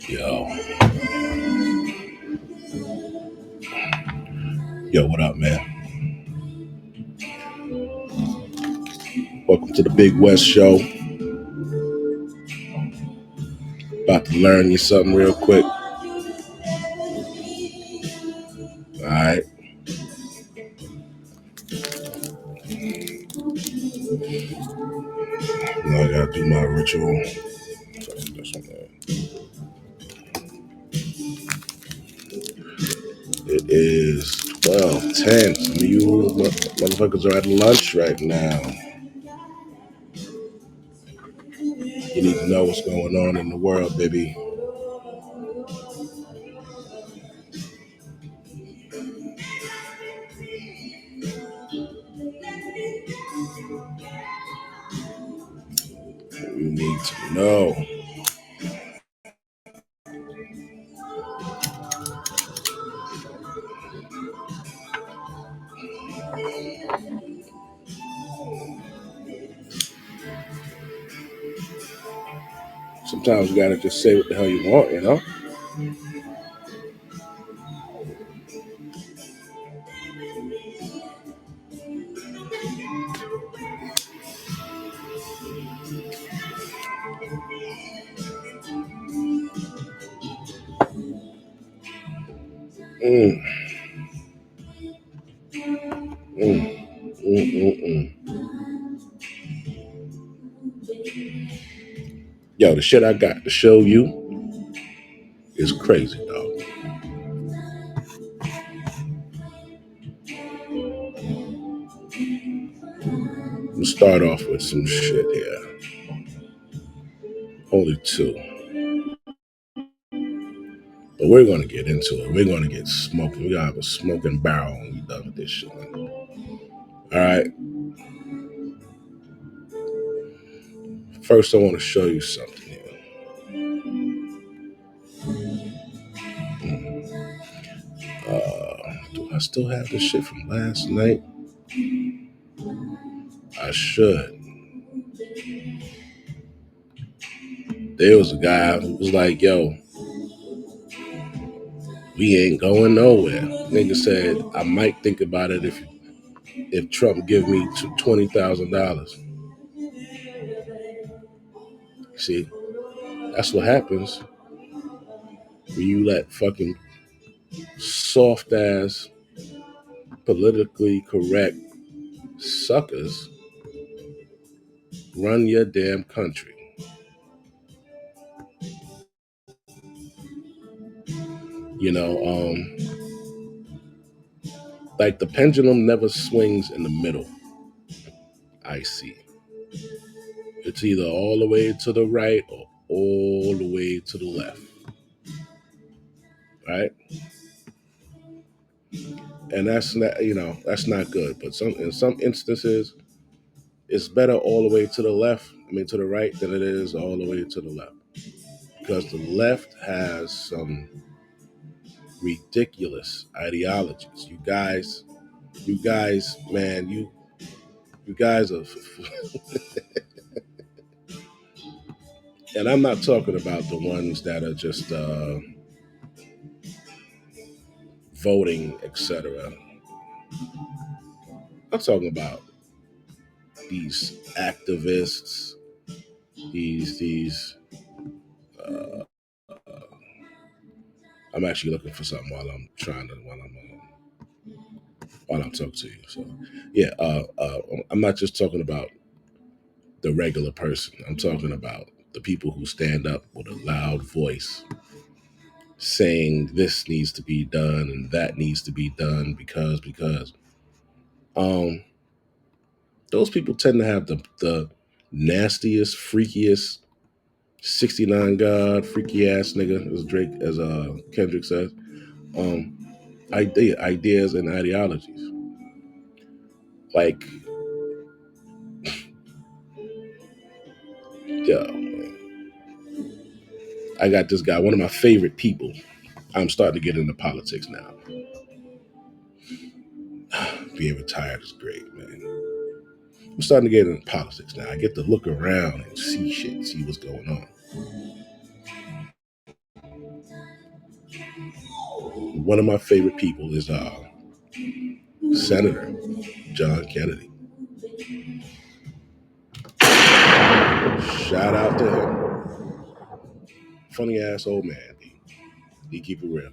Yo, yo, what up, man? Welcome to the Big West Show. About to learn you something real quick. All right. Now I gotta do my ritual. It is 12:10. Some of you motherfuckers are at lunch right now. You need to know what's going on in the world, baby. You need to know. Sometimes you gotta just say what the hell you want, you know? Mm, mm, mm. Yo, the shit I got to show you is crazy, dog. We'll start off with some shit here. Only two. But we're gonna get into it. We're gonna get smoking. We're gonna have a smoking barrel when we're done with this shit. All right. First, I want to show you something here. Do I still have this shit from last night? I should. There was a guy who was like, "Yo, we ain't going nowhere." Nigga said, "I might think about it if Trump give me $20,000." See, that's what happens when you let fucking soft ass, politically correct suckers run your damn country. You know, like the pendulum never swings in the middle. I see. It's either all the way to the right or all the way to the left. Right? And that's not, that's not good. But in some instances, it's better all the way to the left, to the right, than it is all the way to the left. Because the left has some ridiculous ideologies. You guys, man, you guys are, and I'm not talking about the ones that are just voting, etc. I'm talking about these activists, these. Uh, I'm actually looking for something while I'm talking to you. So, yeah, I'm not just talking about the regular person. I'm talking about the people who stand up with a loud voice saying this needs to be done and that needs to be done because um those people tend to have the nastiest, freakiest 69 God freaky ass nigga, as Kendrick says, um ideas and ideologies. Like, yo, I got this guy, one of my favorite people. I'm starting to get into politics now. Being retired is great, man. I'm starting to get into politics now. I get to look around and see shit, see what's going on. one of my favorite people is Senator John Kennedy. Shout out to him. Funny ass old man. He keep it real.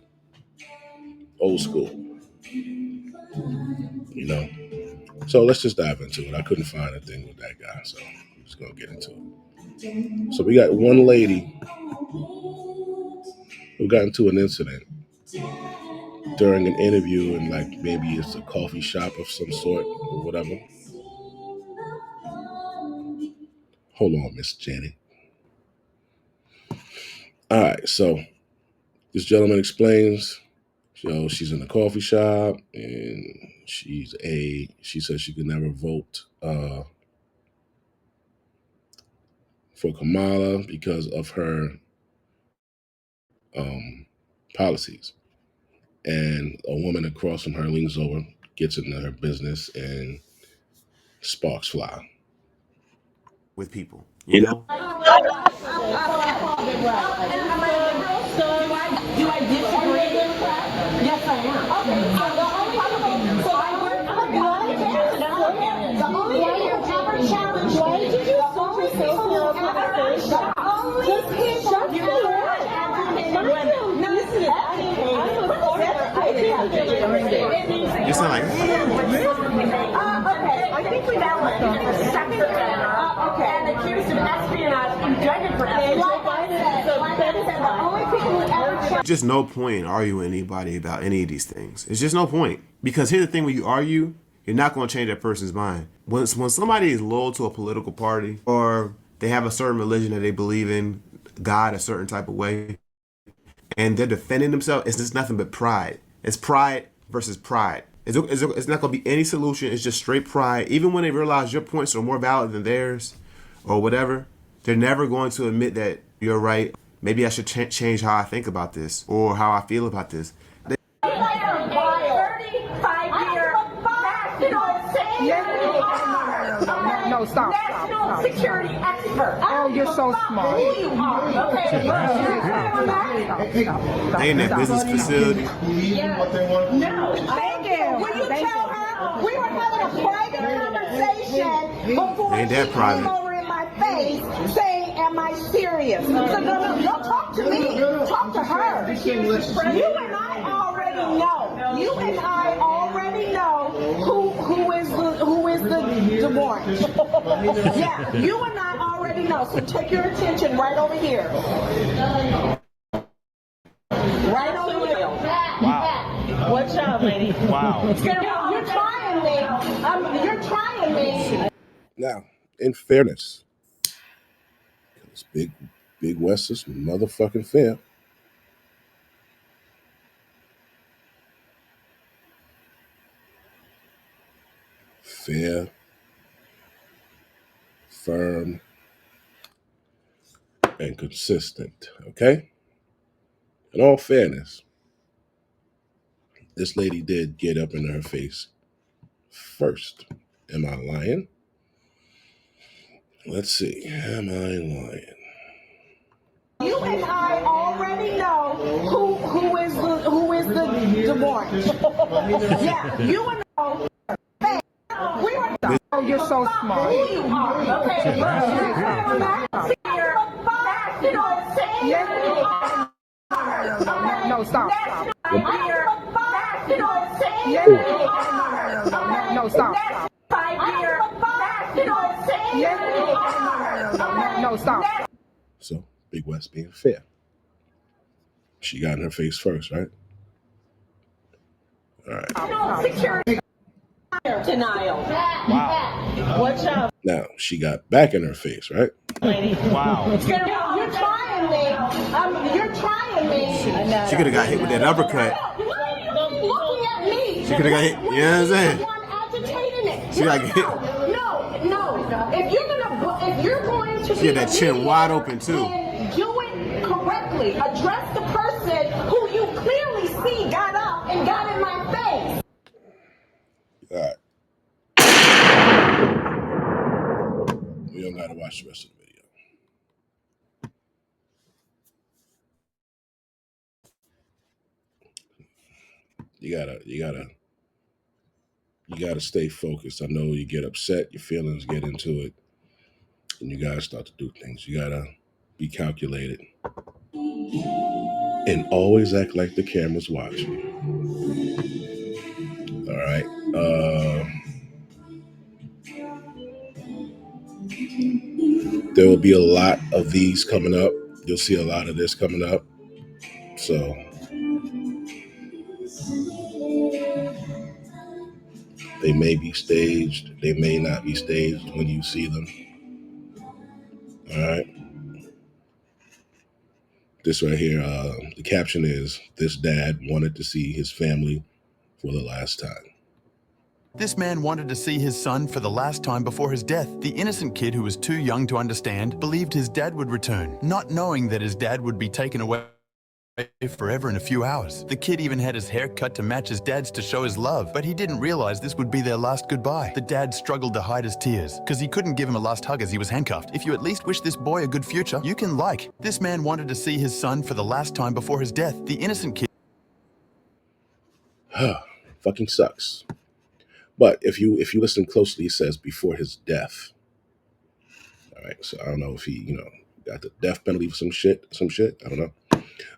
Old school. You know? So let's just dive into it. I couldn't find a thing with that guy, so I'm just gonna get into it. So we got one lady who got into an incident during an interview in like maybe it's a coffee shop of some sort or whatever. Hold on, Miss Janet. All right, so this gentleman explains, she's in a coffee shop and she says she could never vote for Kamala because of her policies. And a woman across from her leans over, gets into her business, and sparks fly. With people, you know? Do I disagree? Yes, I am. Okay, so I work for the only people who ever challenged me. Why did you only people who ever shut You sound like, okay, I think we now second okay, and accused of espionage, indicted for espionage. So like I said, the only people who ever challenged. just no point arguing anybody about any of these things. It's just no point. Because here's the thing, when you argue, you're not going to change that person's mind. When somebody is loyal to a political party or they have a certain religion that they believe in, God a certain type of way, and they're defending themselves, it's just nothing but pride. It's pride versus pride. It's not going to be any solution. It's just straight pride. Even when they realize your points are more valid than theirs or whatever, they're never going to admit that you're right. Maybe I should change how I think about this or how I feel about this. No, stop. National security expert. Oh, you're so smart. Who you are, okay? They in that business facility. No. Thank you. Will you tell her we were having a private conversation before Ain't that she private? came over in my face saying, "Am I serious?" So no, don't talk to me. Talk to her. You and I already know. You and I already know who is the warrant. Yeah, you and I already know. So take your attention right over here. Right over here. Wow. What's up, lady? Wow. You're trying me. You're trying me. Now, in fairness, it's Big West is motherfucking fair. Fair, firm, and consistent. Okay? In all fairness, this lady did get up into her face first. Am I lying? Let's see. Am I lying? You and I already know who is the warrant. Yeah, you and I. We were. Oh, you're so smart. Who you are, okay? No, stop. No, stop. No, stop. So, Big West being fair. She got in her face first, right? All right. Security denial. Wow. What's up, Now, she got back in her face, right? lady? Wow. You're trying me. You're trying me. She could have got hit with that uppercut. Why are you looking at me? She could have got hit. You know what I'm saying? One agitating it. She got hit. No. If you're going to She had that chin wide open, too. then do it correctly. Address the person who you clearly see got up and got in my face. All right. We don't got to watch the rest of the video. You gotta stay focused. I know you get upset, your feelings get into it, and you gotta start to do things. You gotta be calculated and always act like the camera's watching. All right. There will be a lot of these coming up. You'll see a lot of this coming up. So they may be staged. They may not be staged when you see them. All right. This right here, the caption is, "This dad wanted to see his family for the last time." This man wanted to see his son for the last time before his death. The innocent kid, who was too young to understand, believed his dad would return, not knowing that his dad would be taken away forever in a few hours. The kid even had his hair cut to match his dad's to show his love, but he didn't realize this would be their last goodbye. The dad struggled to hide his tears, because he couldn't give him a last hug as he was handcuffed. If you at least wish this boy a good future, you can like. This man wanted to see his son for the last time before his death. The innocent kid... Fucking sucks. But if you listen closely, he says before his death. All right, so I don't know if he, got the death penalty for some shit. I don't know.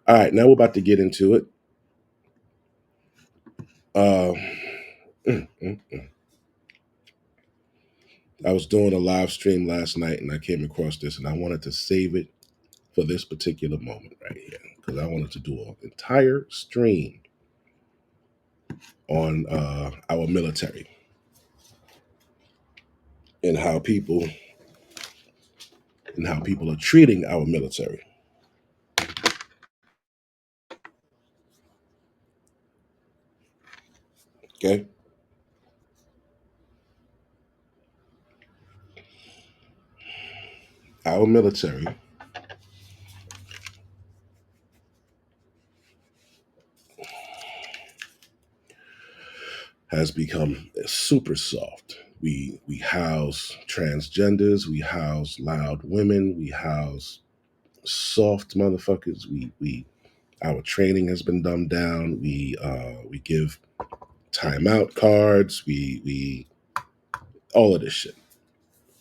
All right, now we're about to get into it. Uh, mm, mm, mm. I was doing a live stream last night and I came across this and I wanted to save it for this particular moment right here because I wanted to do an entire stream on our military and how people are treating our military. Okay. Our military has become super soft. We house transgenders, we house loud women, we house soft motherfuckers. We our training has been dumbed down. We give timeout cards. We all of this shit.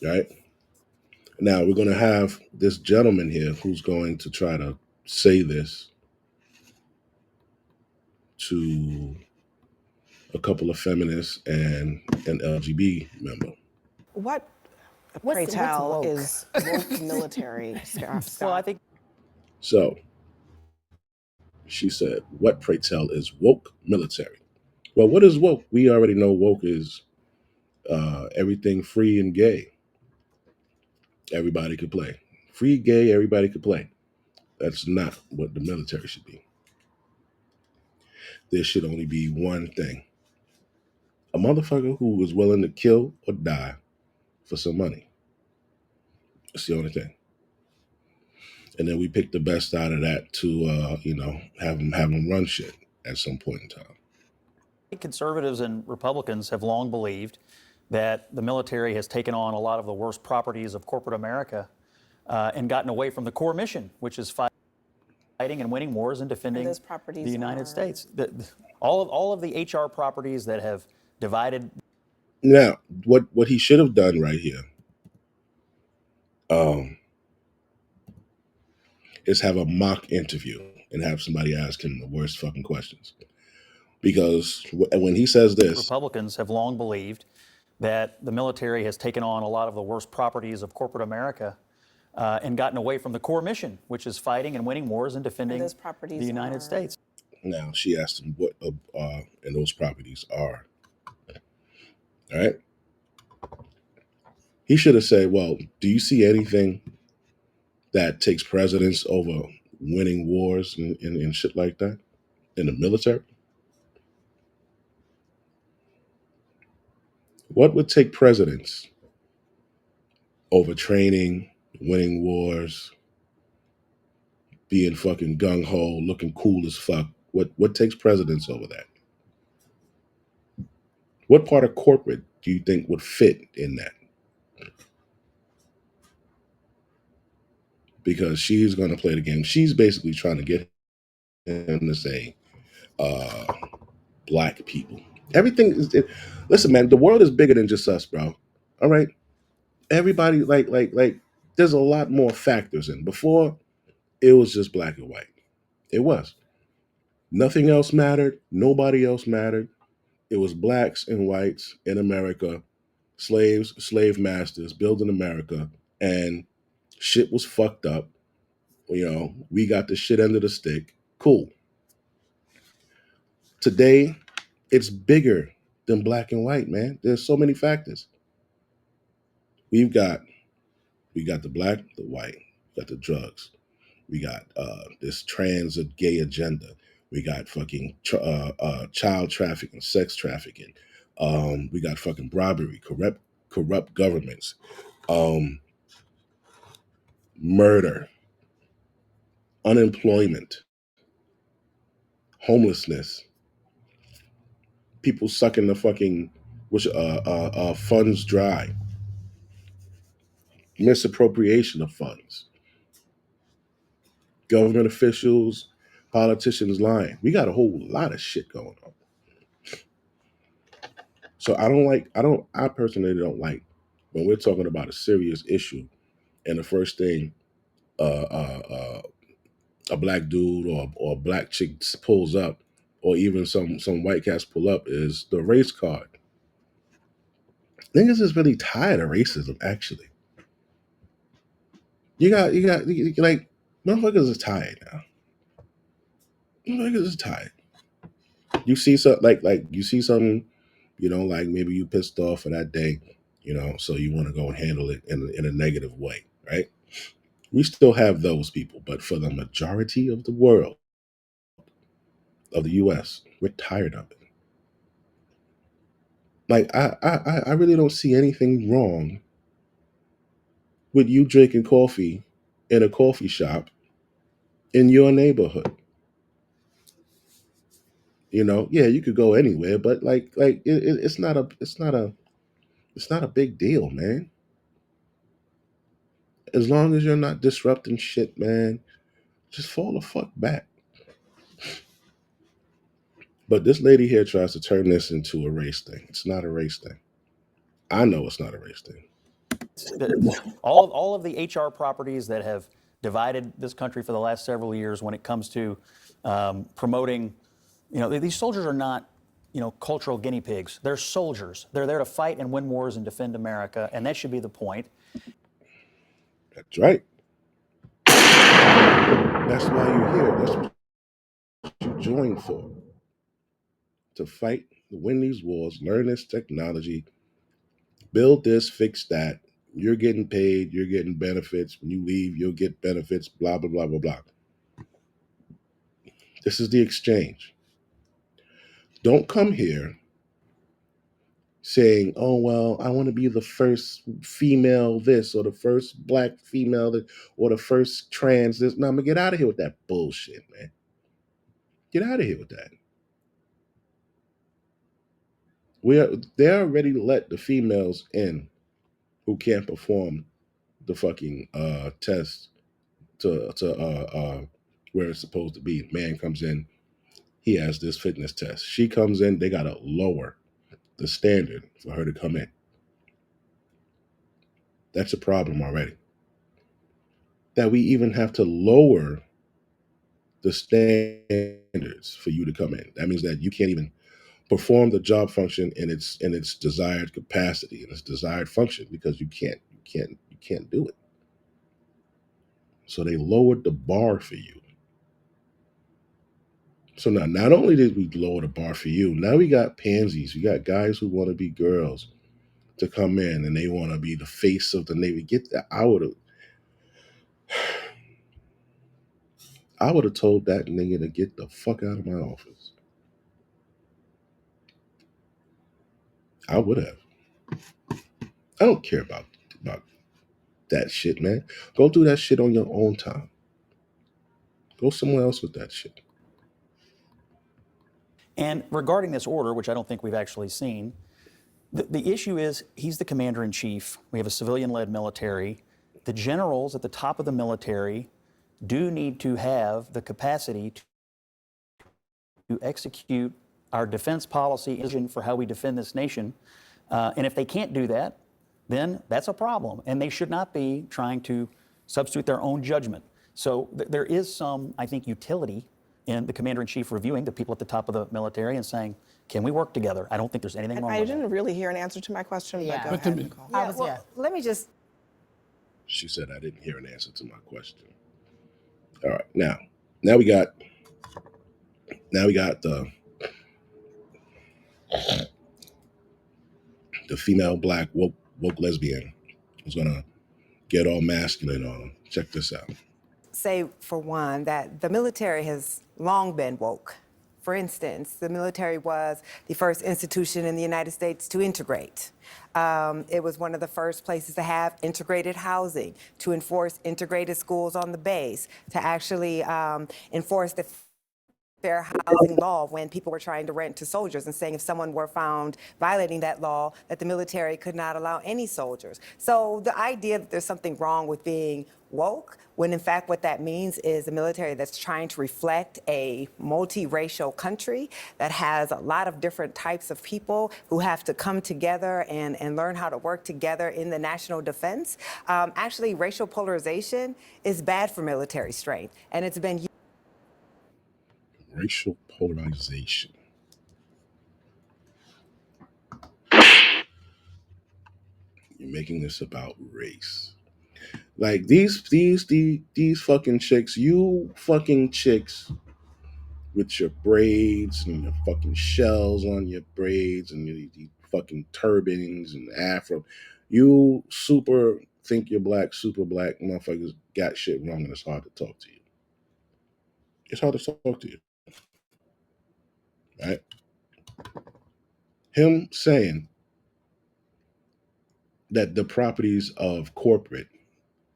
Right? Now we're gonna have this gentleman here who's going to try to say this to a couple of feminists and an LGBT member. What, pray tell, is woke military, Scott? Well, I think So she said, "What, pray tell, is woke military?" Well, what is woke? We already know woke is everything free and gay. Everybody could play. Free, gay, everybody could play. That's not what the military should be. There should only be one thing: a motherfucker who is willing to kill or die for some money. That's the only thing. And then we pick the best out of that to, have them run shit at some point in time. conservatives and Republicans have long believed that the military has taken on a lot of the worst properties of corporate America and gotten away from the core mission, which is fighting and winning wars and defending the United States. All of the HR properties that have divided. Now, what he should have done right here is have a mock interview and have somebody ask him the worst fucking questions. Because when he says this, Republicans have long believed that the military has taken on a lot of the worst properties of corporate America and gotten away from the core mission, which is fighting and winning wars and defending the United States. Now, she asked him what and those properties are. All right. He should have said, well, do you see anything that takes precedence over winning wars and shit like that in the military? What would take precedence over training, winning wars, being fucking gung-ho, looking cool as fuck? What takes precedence over that? What part of corporate do you think would fit in that? Because she's going to play the game. She's basically trying to get him to say, black people. Everything is. Listen, man, the world is bigger than just us, bro. All right, everybody like. There's a lot more factors in. Before, it was just black and white. It was. Nothing else mattered. Nobody else mattered. It was blacks and whites in America, slaves, slave masters, building America, and shit was fucked up. We got the shit under the stick. Cool. Today, it's bigger than black and white, man. There's so many factors. We've got we got the black, the white, we got the drugs, we got this trans and gay agenda, we got fucking child trafficking, sex trafficking, we got fucking bribery, corrupt governments, um, murder, unemployment, homelessness, people sucking the fucking funds dry, misappropriation of funds, government officials, politicians lying. We got a whole lot of shit going on. So I personally don't like when we're talking about a serious issue and the first thing uh, uh, uh, a black dude or a black chick pulls up, or even some white cats pull up, is the race card. Niggas is really tired of racism, actually. Like, motherfuckers is tired now. Motherfuckers is tired. You see you see something, like maybe you pissed off for that day, so you want to go and handle it in a negative way, right? We still have those people, but for the majority of the world, of the US, we're tired of it. Like I really don't see anything wrong with you drinking coffee in a coffee shop in your neighborhood. Yeah, you could go anywhere, but it's not a big deal, man. As long as you're not disrupting shit, man, just fall the fuck back. But this lady here tries to turn this into a race thing. It's not a race thing. I know it's not a race thing. All of the HR properties that have divided this country for the last several years when it comes to promoting, these soldiers are not, cultural guinea pigs. They're soldiers. They're there to fight and win wars and defend America, and that should be the point. That's right. That's why you're here. That's what you joined for. To fight, to win these wars, learn this technology, build this, fix that. You're getting paid, you're getting benefits. When you leave, you'll get benefits, blah, blah, blah, blah, blah. This is the exchange. Don't come here saying, oh, well, I want to be the first female this, or the first black female that, or the first trans this. No, I'm going to get out of here with that bullshit, man. Get out of here with that. They're already let the females in who can't perform the fucking test to where it's supposed to be. Man comes in, he has this fitness test. She comes in, they gotta lower the standard for her to come in. That's a problem already. That we even have to lower the standards for you to come in. That means that you can't even perform the job function in its desired capacity, in its desired function, because you can't do it. So they lowered the bar for you. So now, not only did we lower the bar for you, now we got pansies. We got guys who want to be girls to come in, and they want to be the face of the Navy. Get that. I would have told that nigga to get the fuck out of my office. I would have. I don't care about that shit, man. Go do that shit on your own time. Go somewhere else with that shit. And regarding this order, which I don't think we've actually seen, the issue is he's the commander in chief. We have a civilian-led military. The generals at the top of the military do need to have the capacity to execute our defense policy vision for how we defend this nation. And if they can't do that, then that's a problem. And they should not be trying to substitute their own judgment. So there is some, I think, utility in the commander-in-chief reviewing the people at the top of the military and saying, can we work together? I don't think there's anything wrong with that. I didn't really hear an answer to my question, Yeah. but go ahead, Nicole. Let me just. She said I didn't hear an answer to my question. All right, now we got the female black woke lesbian who's gonna get all masculine on them. Check this out. Say, for one, that the military has long been woke. For instance, the military was the first institution in the United States to integrate. It was one of the first places to have integrated housing, to enforce integrated schools on the base, to actually enforce the fair housing law when people were trying to rent to soldiers and saying if someone were found violating that law, that the military could not allow any soldiers. So the idea that there's something wrong with being woke, when in fact what that means is a military that's trying to reflect a multiracial country that has a lot of different types of people who have to come together and learn how to work together in the national defense. Actually, racial polarization is bad for military strength, and it's been Racial polarization. You're making this about race. Like these fucking chicks, you fucking chicks with your braids and your fucking shells on your braids and your fucking turbans and afro. You think you're black, super black motherfuckers got shit wrong, and it's hard to talk to you. It's hard to talk to you. Right? Him saying that the properties of corporate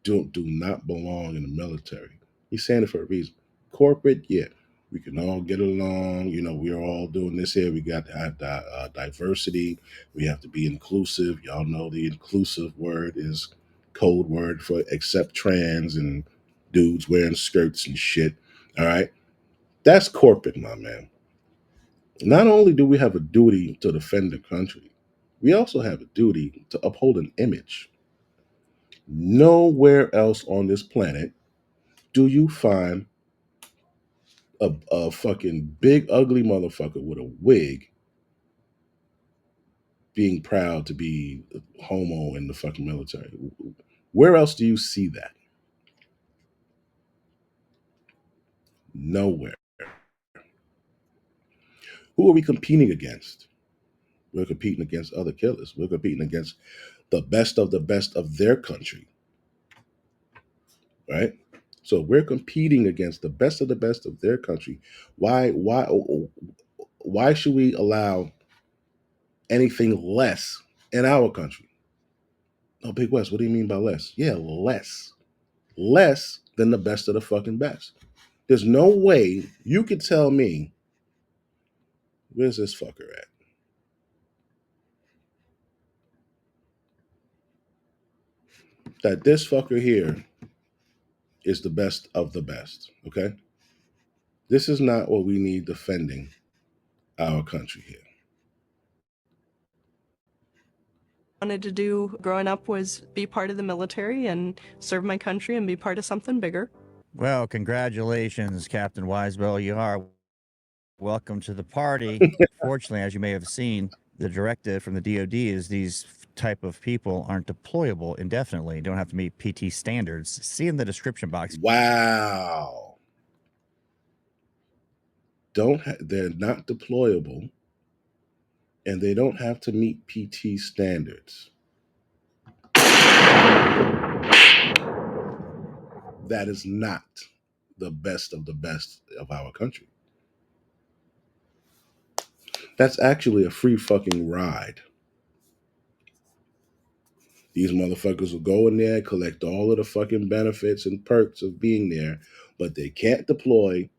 do not belong in the military. He's saying it for a reason. Corporate, yeah, we can all get along. You know, we're all doing this here. We got to have diversity. We have to be inclusive. Y'all know the inclusive word is code word for accept trans and dudes wearing skirts and shit. All right, that's corporate, my man. Not only do we have a duty to defend the country, we also have a duty to uphold an image. Nowhere else on this planet do you find a fucking big ugly motherfucker with a wig being proud to be homo in the fucking military. Where else do you see that? Nowhere. Who are we competing against? We're competing against other killers. We're competing against the best of their country. Right? So we're competing against the best of their country. Why should we allow anything less in our country? Oh, Big West, what do you mean by less? Yeah, less. Less than the best of the fucking best. There's no way you could tell me, where's this fucker at? That this fucker here is the best of the best, okay? This is not what we need defending our country here. Wanted to do growing up was be part of the military and serve my country and be part of something bigger. Well, congratulations, Captain Weisbell. You are welcome to the party. Fortunately, as you may have seen, the directive from the DoD is these type of people aren't deployable indefinitely. Don't have to meet PT standards. See in the description box. Wow. They're not deployable, and they don't have to meet PT standards. That is not the best of the best of our country. That's actually a free fucking ride. These motherfuckers will go in there, collect all of the fucking benefits and perks of being there, but they can't deploy.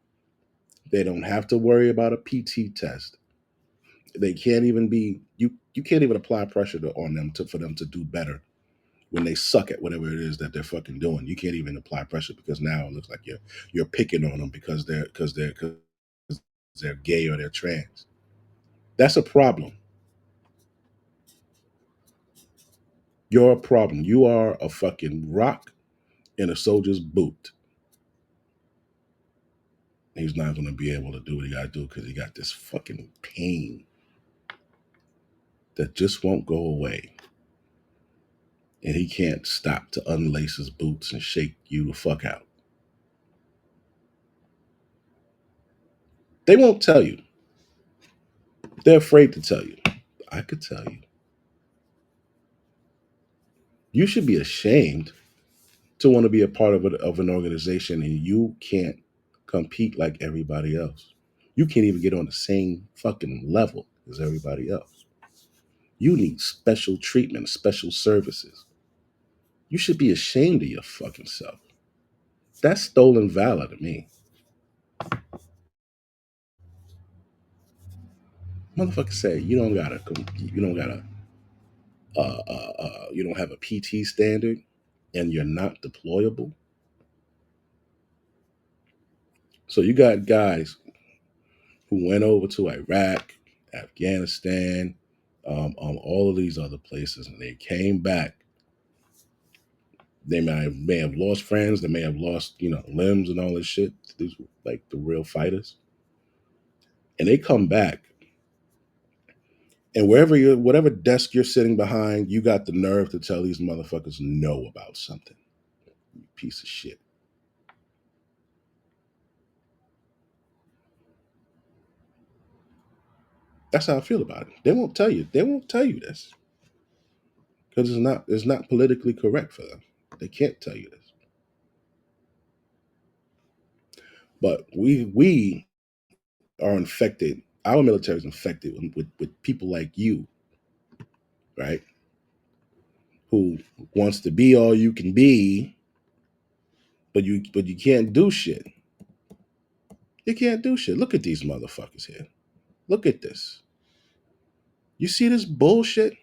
They don't have to worry about a PT test. They can't even be, you can't even apply pressure on them for them to do better when they suck at whatever it is that they're fucking doing. You can't even apply pressure because now it looks like you're picking on them because they're gay or they're trans. That's a problem. You're a problem. You are a fucking rock in a soldier's boot. He's not going to be able to do what he got to do because he got this fucking pain that just won't go away. And he can't stop to unlace his boots and shake you the fuck out. They won't tell you. They're afraid to tell you. I could tell you. You should be ashamed to want to be a part of an organization and you can't compete like everybody else. You can't even get on the same fucking level as everybody else. You need special treatment, special services. You should be ashamed of your fucking self. That's stolen valor to me. Motherfucker say you don't have a PT standard and you're not deployable. So you got guys who went over to Iraq, Afghanistan, all of these other places, and they came back. They may have lost friends, they may have lost, limbs and all this shit. These were like the real fighters. And they come back, and whatever desk you're sitting behind, you got the nerve to tell these motherfuckers no about something. You piece of shit. That's how I feel about it. They won't tell you. They won't tell you this because it's not politically correct for them. They can't tell you this. But we are infected. Our military is infected with people like you, right? Who wants to be all you can be, but you can't do shit. You can't do shit. Look at these motherfuckers here. Look at this. You see this bullshit?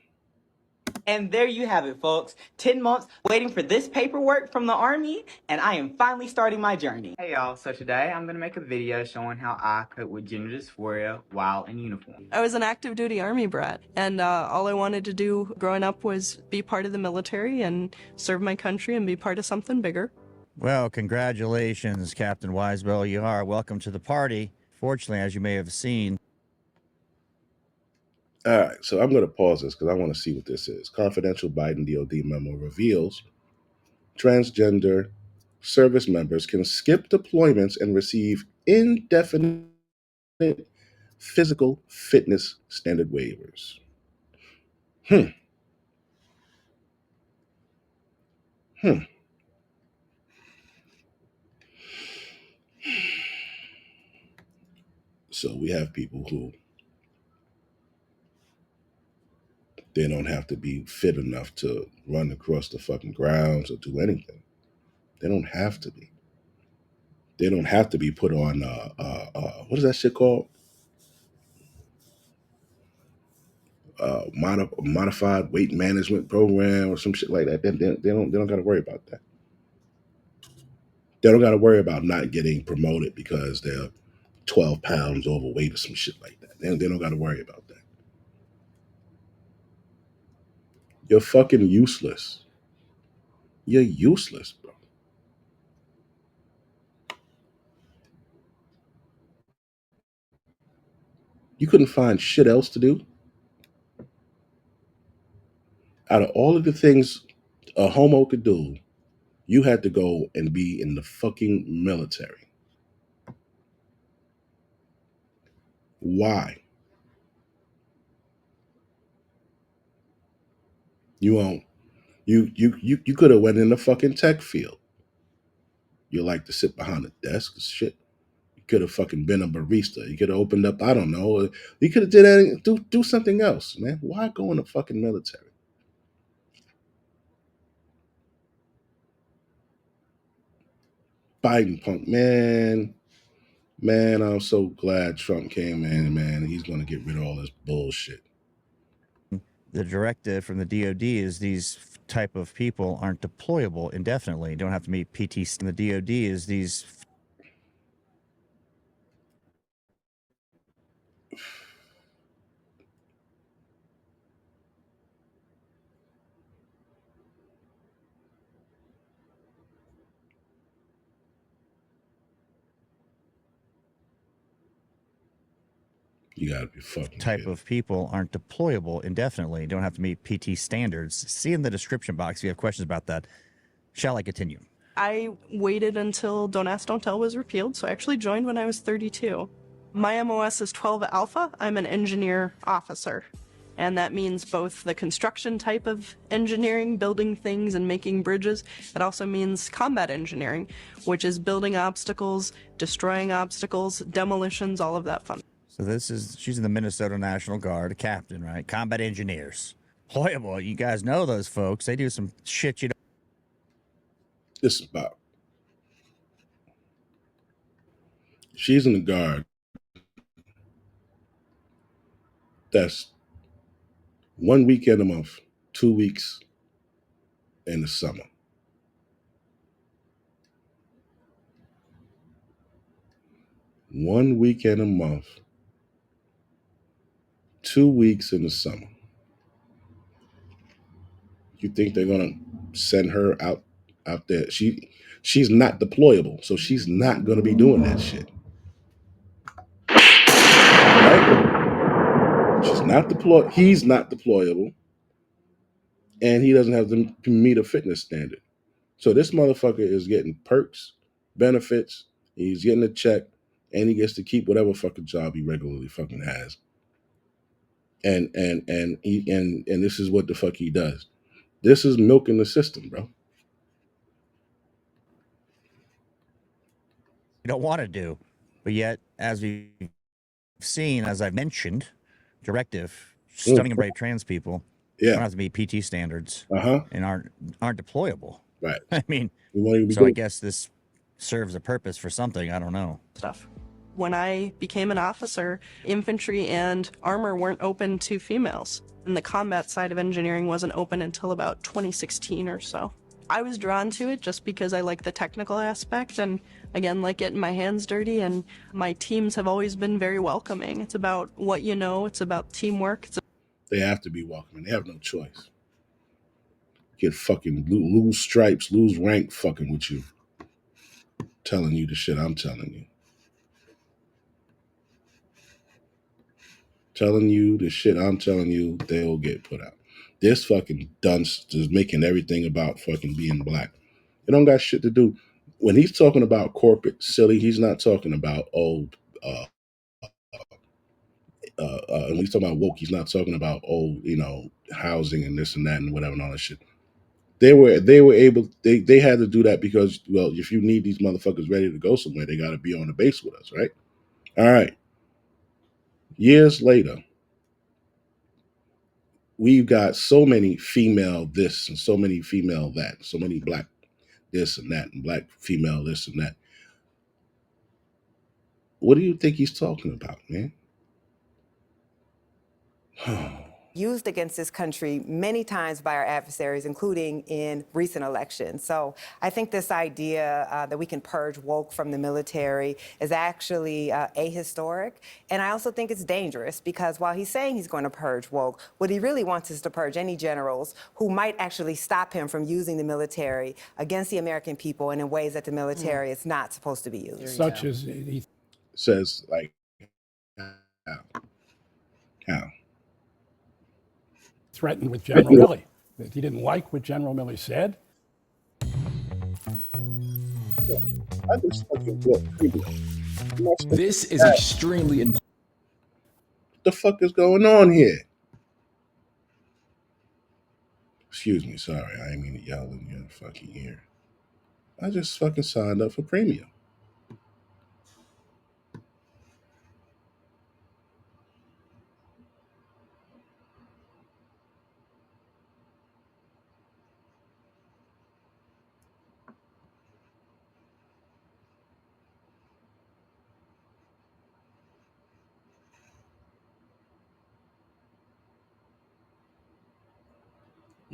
And there you have it, folks. 10 months waiting for this paperwork from the Army, and I am finally starting my journey. Hey y'all, so today I'm going to make a video showing how I cope with gender dysphoria while in uniform. I was an active duty Army brat, and all I wanted to do growing up was be part of the military and serve my country and be part of something bigger. Well, congratulations, Captain Weisbell. You are welcome to the party. Fortunately, as you may have seen. All right, so I'm going to pause this because I want to see what this is. Confidential Biden DOD memo reveals transgender service members can skip deployments and receive indefinite physical fitness standard waivers. Hmm. Hmm. So we have people who they don't have to be fit enough to run across the fucking grounds or do anything. They don't have to be. They don't have to be put on what is that shit called? Modified weight management program or some shit like that. They don't got to worry about that. They don't got to worry about not getting promoted because they're 12 pounds overweight or some shit like that. They don't got to worry about that. You're fucking useless. You're useless, bro. You couldn't find shit else to do. Out of all of the things a homo could do, you had to go and be in the fucking military. Why? You won't. You could have went in the fucking tech field. You like to sit behind a desk, shit. You could have fucking been a barista. You could have opened up. I don't know. You could have did anything. Do something else, man. Why go in the fucking military? Biden punk, man. Man, I'm so glad Trump came in, man. He's going to get rid of all this bullshit. The directive from the DOD is these type of people aren't deployable indefinitely. You don't have to meet PTs. And the DOD is these. You gotta be fucking type kidding. of people aren't deployable indefinitely. Don't have to meet PT standards. See in the description box if you have questions about that. Shall I continue? I waited until Don't Ask, Don't Tell was repealed, so I actually joined when I was 32. My MOS is 12 Alpha. I'm an engineer officer. And that means both the construction type of engineering, building things and making bridges. It also means combat engineering, which is building obstacles, destroying obstacles, demolitions, all of that fun. So she's in the Minnesota National Guard, a captain, right? Combat engineers. Deployable. You guys know those folks. They do some shit you don't. This is about. She's in the Guard. That's 1 weekend a month, 2 weeks in the summer. One weekend a month, 2 weeks in the summer. You think they're gonna send her out there? She's not deployable, so she's not gonna be doing that shit. Right? She's not deployed. He's not deployable, and he doesn't have to meet a fitness standard. So this motherfucker is getting perks, benefits. He's getting a check, and he gets to keep whatever fucking job he regularly fucking has. And this is what the fuck he does. This is milking the system, bro. You don't want to do. But yet, as we've seen, as I've mentioned, directive, stunning and brave trans people don't have to meet PT standards and aren't deployable. Right. I mean, I guess this serves a purpose for something. I don't know. Stuff. When I became an officer, infantry and armor weren't open to females, and the combat side of engineering wasn't open until about 2016 or so. I was drawn to it just because I like the technical aspect and, again, like getting my hands dirty, and my teams have always been very welcoming. It's about what you know, it's about teamwork. They have to be welcoming. They have no choice. Get fucking lose stripes, lose rank fucking with you. Telling you the shit I'm telling you. Telling you the shit I'm telling you, they'll get put out. This fucking dunce is making everything about fucking being black. It don't got shit to do. When he's talking about corporate silly, he's not talking about and when he's talking about woke, he's not talking about housing and this and that and whatever and all that shit. They were able, they had to do that because, well, if you need these motherfuckers ready to go somewhere, they got to be on the base with us, right? All right. Years later, we've got so many female this and so many female that, so many black this and that and black female this and that. What do you think he's talking about, man? Used against this country many times by our adversaries, including in recent elections. So I think this idea that we can purge woke from the military is actually ahistoric. And I also think it's dangerous because while he's saying he's going to purge woke, what he really wants is to purge any generals who might actually stop him from using the military against the American people and in ways that the military is not supposed to be used. Such as he says, like, how? Threatened with General Milley. That he didn't like what General Milley said. I just fucking This is extremely important. What the fuck is going on here? Excuse me, sorry, I didn't mean to yell in your fucking ear. I just fucking signed up for premium.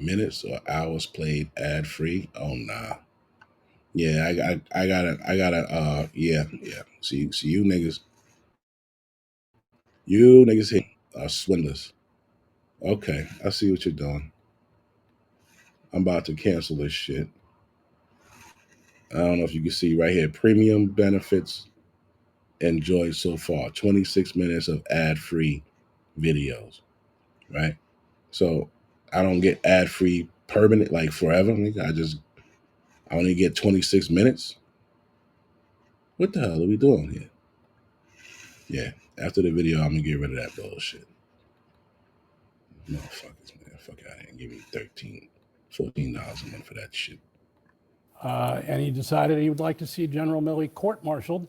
Minutes or hours played ad free? Oh nah. Yeah, I gotta yeah. See you niggas here are swindlers. Okay, I see what you're doing. I'm about to cancel this shit. I don't know if you can see right here, premium benefits. enjoyed so far. 26 minutes of ad-free videos, right? So I don't get ad-free permanent, like forever. I only get 26 minutes. What the hell are we doing here? Yeah, after the video, I'm gonna get rid of that bullshit. Motherfuckers, man. Fuck out of here and give me $14 a month for that shit. And he decided he would like to see General Milley court-martialed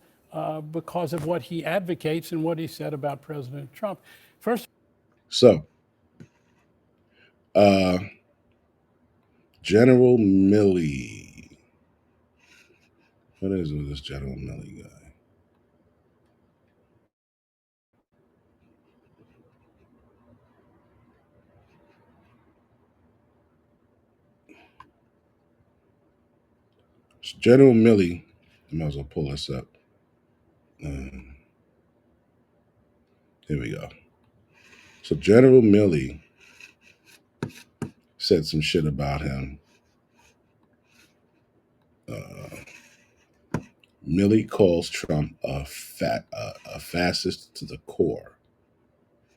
because of what he advocates and what he said about President Trump. First, So, General Milley. What is with this General Milley guy? General Milley, I might as well pull this up. Here we go. So General Milley said some shit about him. Milley calls Trump a fascist to the core.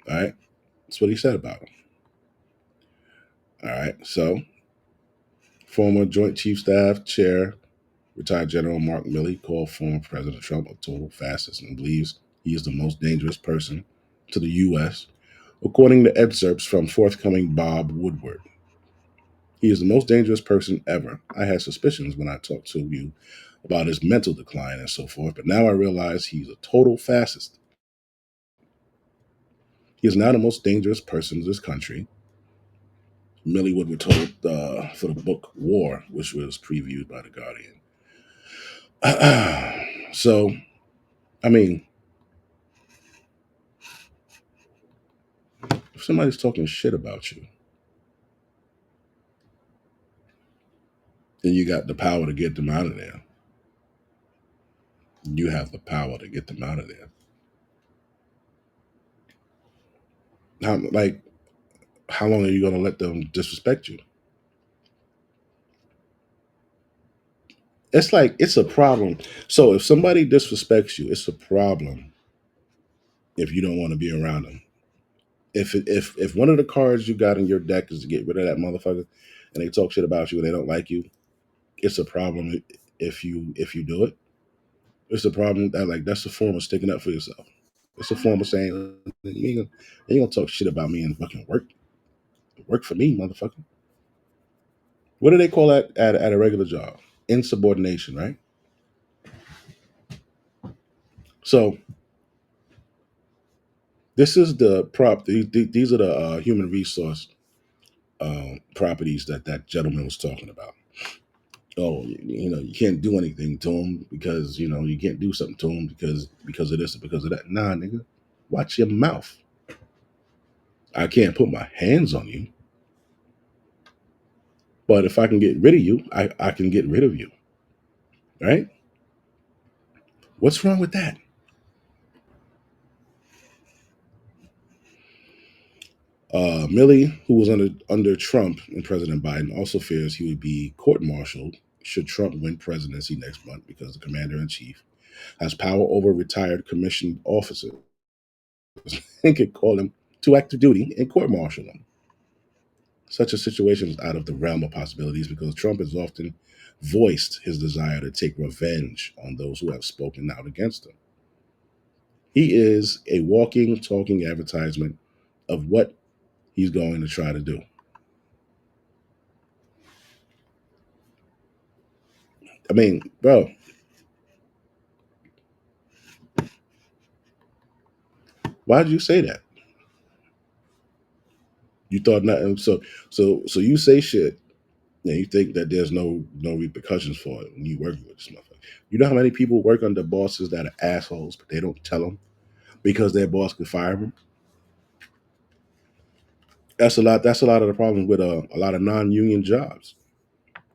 All right, that's what he said about him. All right, so former Joint Chief Staff Chair, retired General Mark Milley, called former President Trump a total fascist and believes he is the most dangerous person to the U.S., according to excerpts from forthcoming Bob Woodward. He is the most dangerous person ever. I had suspicions when I talked to you about his mental decline and so forth, but now I realize he's a total fascist. He is now the most dangerous person in this country. Milley Woodward told for the book War, which was previewed by The Guardian. So, I mean, if somebody's talking shit about you, then you got the power to get them out of there. You have the power to get them out of there. How long are you going to let them disrespect you? It's a problem. So if somebody disrespects you, it's a problem if you don't want to be around them. If one of the cards you got in your deck is to get rid of that motherfucker and they talk shit about you and they don't like you, it's a problem if you do it. It's a problem that's a form of sticking up for yourself. It's a form of saying you ain't gonna talk shit about me and fucking work for me, motherfucker. What do they call that at a regular job? Insubordination, right? So this is the prop. These are the human resource properties that gentleman was talking about. Oh, you can't do anything to him because you can't do something to him because of this or because of that. Nah, nigga, watch your mouth. I can't put my hands on you, but if I can get rid of you, I can get rid of you, right? What's wrong with that? Milley, who was under Trump and President Biden, also fears he would be court-martialed should Trump win presidency next month because the commander-in-chief has power over retired commissioned officers and could call him to active duty and court-martial him. Such a situation is out of the realm of possibilities because Trump has often voiced his desire to take revenge on those who have spoken out against him. He is a walking, talking advertisement of what he's going to try to do. I mean, bro, why did you say that? You thought nothing. So you say shit, and you think that there's no repercussions for it when you work with this motherfucker. You know how many people work under bosses that are assholes, but they don't tell them because their boss could fire them. That's a lot. That's a lot of the problem with a lot of non-union jobs.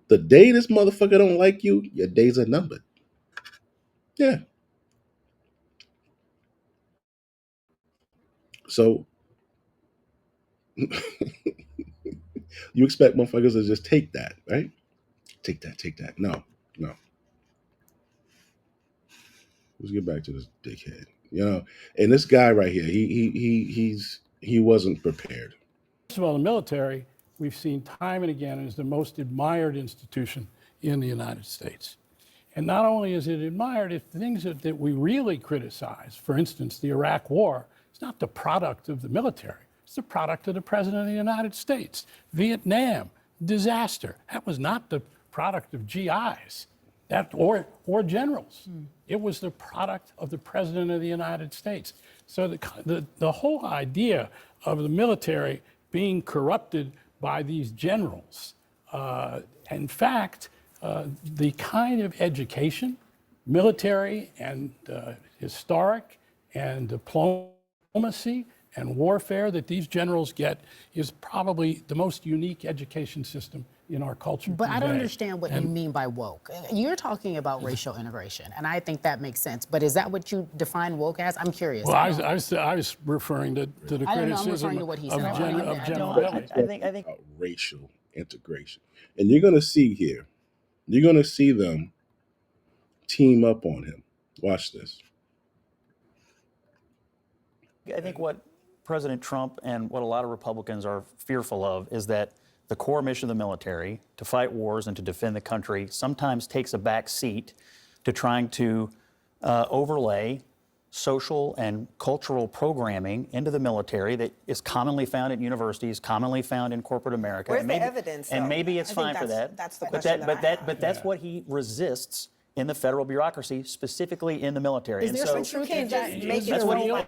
The day this motherfucker don't like you, your days are numbered. Yeah. So you expect motherfuckers to just take that, right? Take that. No, no. Let's get back to this dickhead. And this guy right here, he wasn't prepared. First of all, the military, we've seen time and again, is the most admired institution in the United States. And not only is it admired, it's things that we really criticize. For instance, the Iraq War, it's not the product of the military. It's the product of the President of the United States. Vietnam, disaster. That was not the product of GIs or generals. It was the product of the President of the United States. So the whole idea of the military being corrupted by these generals, in fact, the kind of education, military and historic and diplomacy and warfare that these generals get is probably the most unique education system in our culture But today. I don't understand what you mean by woke. You're talking about racial integration, and I think that makes sense. But is that what you define woke as? I'm curious. Well, I was referring to the I don't know, I'm criticism referring to what he of said. General Milley. I think Racial integration. And you're going to see here, you're going to see them team up on him. Watch this. I think what President Trump and what a lot of Republicans are fearful of is that the core mission of the military, to fight wars and to defend the country, sometimes takes a back seat to trying to overlay social and cultural programming into the military that is commonly found at universities, commonly found in corporate America. Where's And the maybe, evidence, and though? maybe it's I think fine for that. that's the but question that I have. but that's what he resists in the federal bureaucracy, specifically in the military. Is And there so some truth can't in just that? make it that's what he. real.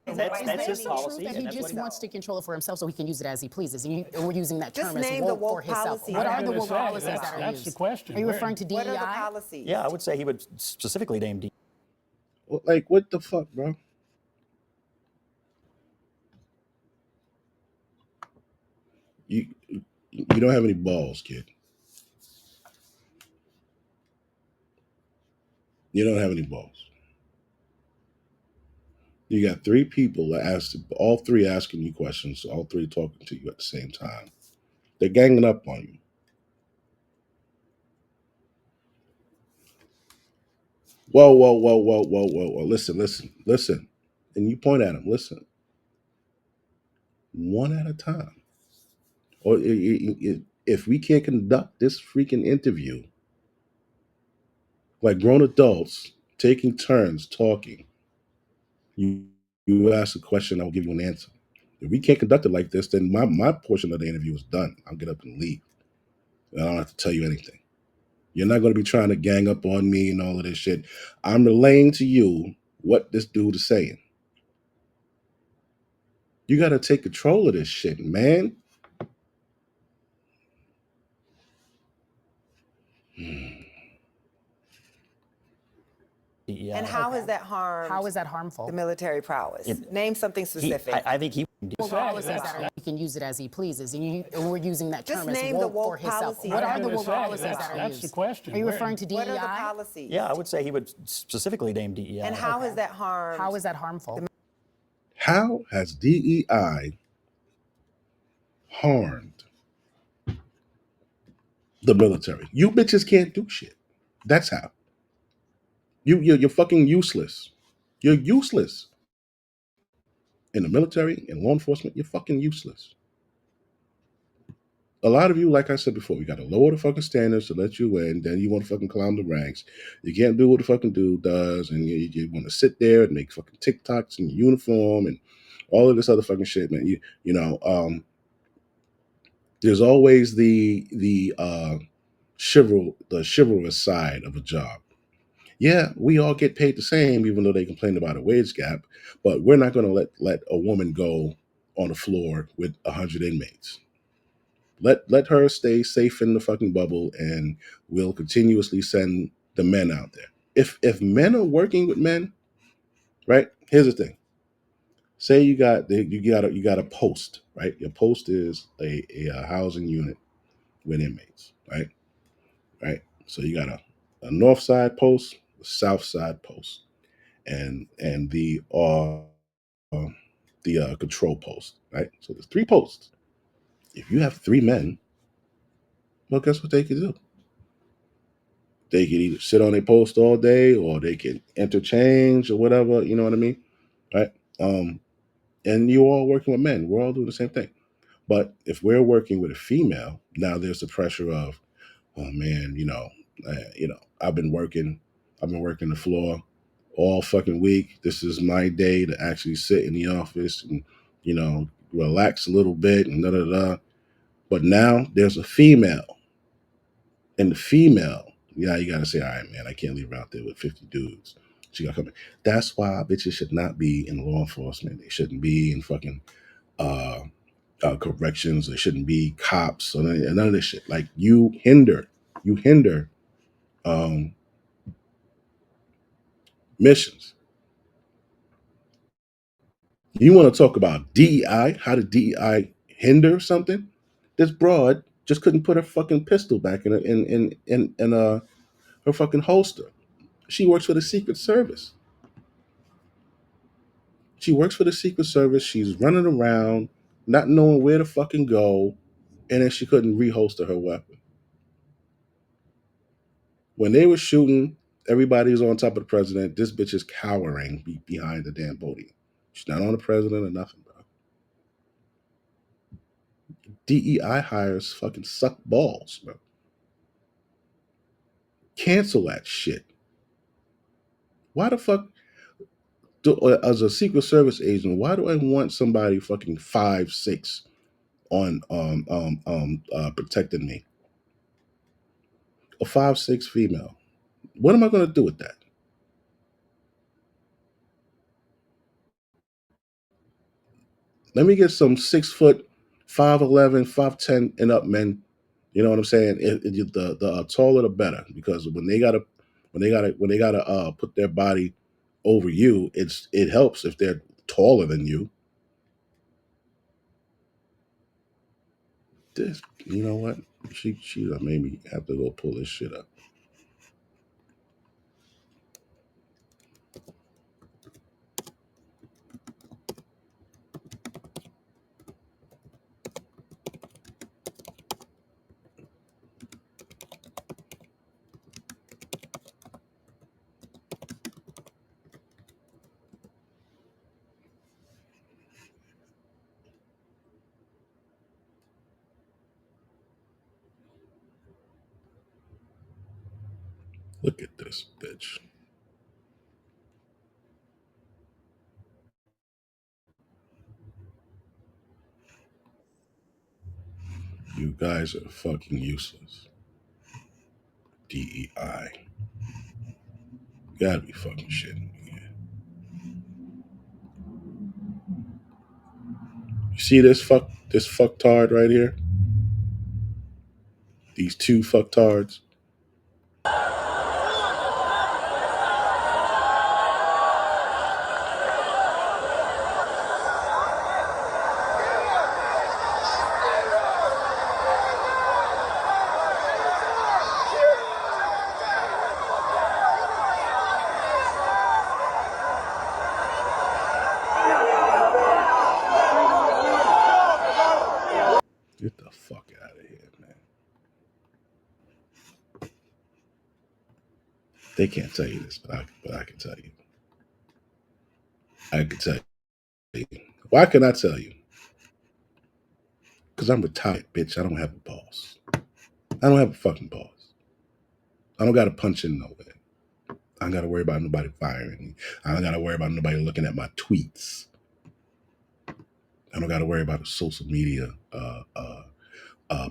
That's his Some truth policy. that and he that's what just he wants to control it for himself so he can use it as he pleases. And we're using that Just term as name the woke for woke himself. policy. What I'm are the gonna woke say, policies that are that's used? the question. Are you referring to DEI? What are the policies? Yeah, I would say he would specifically name DEI. Like, what the fuck, bro? You don't have any balls, kid. You don't have any balls. You got three people that asked, all three asking you questions, all three talking to you at the same time. They're ganging up on you. Whoa, whoa, whoa, whoa, whoa, whoa, whoa. Listen. And you point at them. Listen. One at a time. Or if we can't conduct this freaking interview like grown adults taking turns talking, you ask a question, I'll give you an answer. If we can't conduct it like this, then my portion of the interview is done. I'll get up and leave. I don't have to tell you anything. You're not going to be trying to gang up on me and all of this shit. I'm relaying to you what this dude is saying. You got to take control of this shit, man. DEI. And how has that harmed How is that harmful? the military prowess? Name something specific. I think he. Woke policies that are he can use it as he pleases, and we're using that Just term as name the woke woke for himself. policies. What I'm are the gonna woke say, policies that are that's used? the question. Are you Where- referring to DEI? What are the policies? Yeah, I would say he would specifically name DEI. And how has that harmed? How is that harmful? How has DEI harmed the military? You bitches can't do shit. That's how. You're fucking useless. You're useless. In the military and law enforcement, you're fucking useless. A lot of you, like I said before, we got to lower the fucking standards to let you in. Then you want to fucking climb the ranks. You can't do what the fucking dude does, and you want to sit there and make fucking TikToks in your uniform and all of this other fucking shit, man. There's always the chivalrous side of a job. Yeah, we all get paid the same, even though they complain about a wage gap. But we're not going to let a woman go on the floor with 100 inmates. Let her stay safe in the fucking bubble, and we'll continuously send the men out there. If men are working with men, right? Here's the thing. Say you got a post, right? Your post is a housing unit with inmates, right? Right. So you got a north side post, a south side post, and the control post, right? So there's three posts. If you have three men, well, guess what they can do? They can either sit on their post all day or they can interchange or whatever, you know what I mean? Right? And you're all working with men. We're all doing the same thing. But if we're working with a female, now there's the pressure of, oh man, I've been working the floor all fucking week. This is my day to actually sit in the office and, relax a little bit and da da da. But now there's a female, and the female, you gotta say, all right, man, I can't leave her out there with 50 dudes. She gotta come in. That's why bitches should not be in law enforcement. They shouldn't be in fucking uh, corrections. They shouldn't be cops or none of this shit. Like you hinder um, missions. You want to talk about DEI? How did DEI hinder something? This broad just couldn't put her fucking pistol back in her fucking holster. She works for the Secret Service. She works for the Secret Service. She's running around, not knowing where to fucking go, and then she couldn't reholster her weapon. When they were shooting, everybody was on top of the president. This bitch is cowering behind the damn podium. She's not on the president or nothing, bro. DEI hires fucking suck balls, bro. Cancel that shit. Why the fuck, as a Secret Service agent, why do I want somebody fucking 5'6" on protecting me? A 5'6" female. What am I gonna do with that? Let me get some 6 foot, 5'11", 5'10" and up men. You know what I'm saying? The taller the better, because when they gotta put their body over you, it helps if they're taller than you. This, you know what? She done made me have to go pull this shit up. Look at this bitch. You guys are fucking useless. DEI. You gotta be fucking shitting me. You see this fucktard right here? These two fucktards. Get the fuck out of here, man. They can't tell you this, but I can tell you. I can tell you. Why can I tell you? Because I'm retired, bitch. I don't have a boss. I don't have a fucking boss. I don't got to punch in nowhere. I don't got to worry about nobody firing me. I don't got to worry about nobody looking at my tweets. I don't got to worry about a social media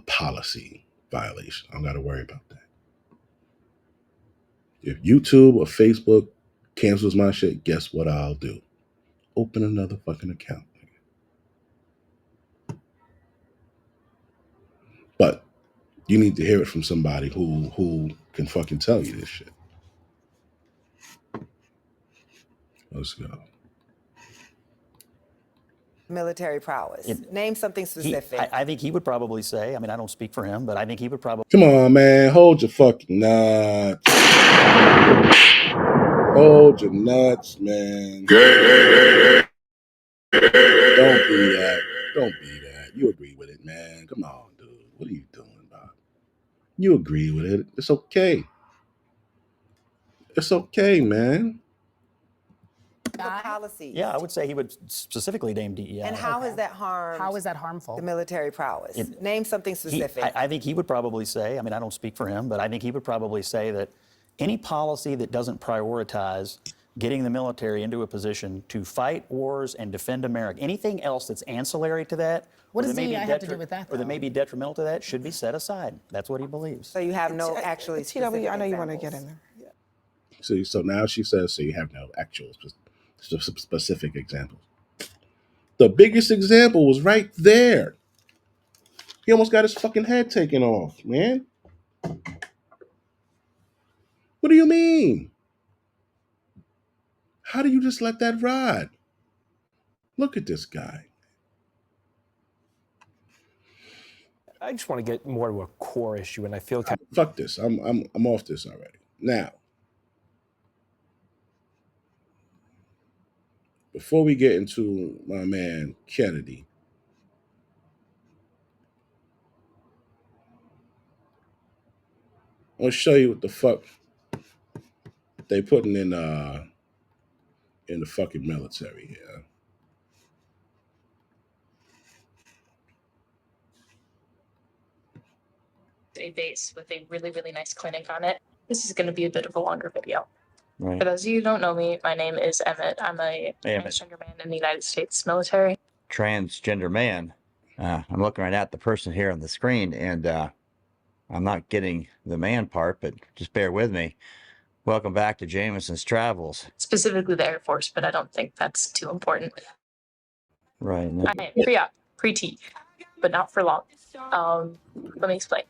policy violation. I don't got to worry about that. If YouTube or Facebook cancels my shit, guess what I'll do? Open another fucking account. But you need to hear it from somebody who can fucking tell you this shit. Let's go. Military prowess. Name something specific. I think he would probably say, I mean, I don't speak for him, but I think he would probably. Come on, man. Hold your fucking nuts. Hold your nuts, man. Don't be that. Don't be that. You agree with it, man. Come on, dude. What are you doing, Bob? You agree with it. It's okay. It's okay, man. Policies. Yeah, I would say he would specifically name DEI. And how has that harmed? How is that harmful? The military prowess. Name something specific. I think he would probably say, I mean, I don't speak for him, but I think he would probably say that any policy that doesn't prioritize getting the military into a position to fight wars and defend America, anything else that's ancillary to that, What or does that may be DEI have to do with that, or that though? may be detrimental to that, should be set aside. That's what he believes. So you have no actually specific TW, I know you want to examples. get in there. See, so now she says, so you have no actual specific examples. The biggest example was right there. He almost got his fucking head taken off, man. What do you mean? How do you just let that ride? Look at this guy. I just want to get more to a core issue, and I feel kind of, Fuck this. I'm off this already. Now, before we get into my man Kennedy, I'll show you what the fuck they putting in the fucking military here. A base with a really, really nice clinic on it. This is going to be a bit of a longer video. Right. For those of you who don't know me, my name is Emmett. I'm a transgender man in the United States military. Transgender man. I'm looking right at the person here on the screen, and I'm not getting the man part, but just bear with me. Welcome back to Jameson's Travels. Specifically the Air Force, but I don't think that's too important. Right. No. I am pre-op, pre-T, but not for long. Let me explain.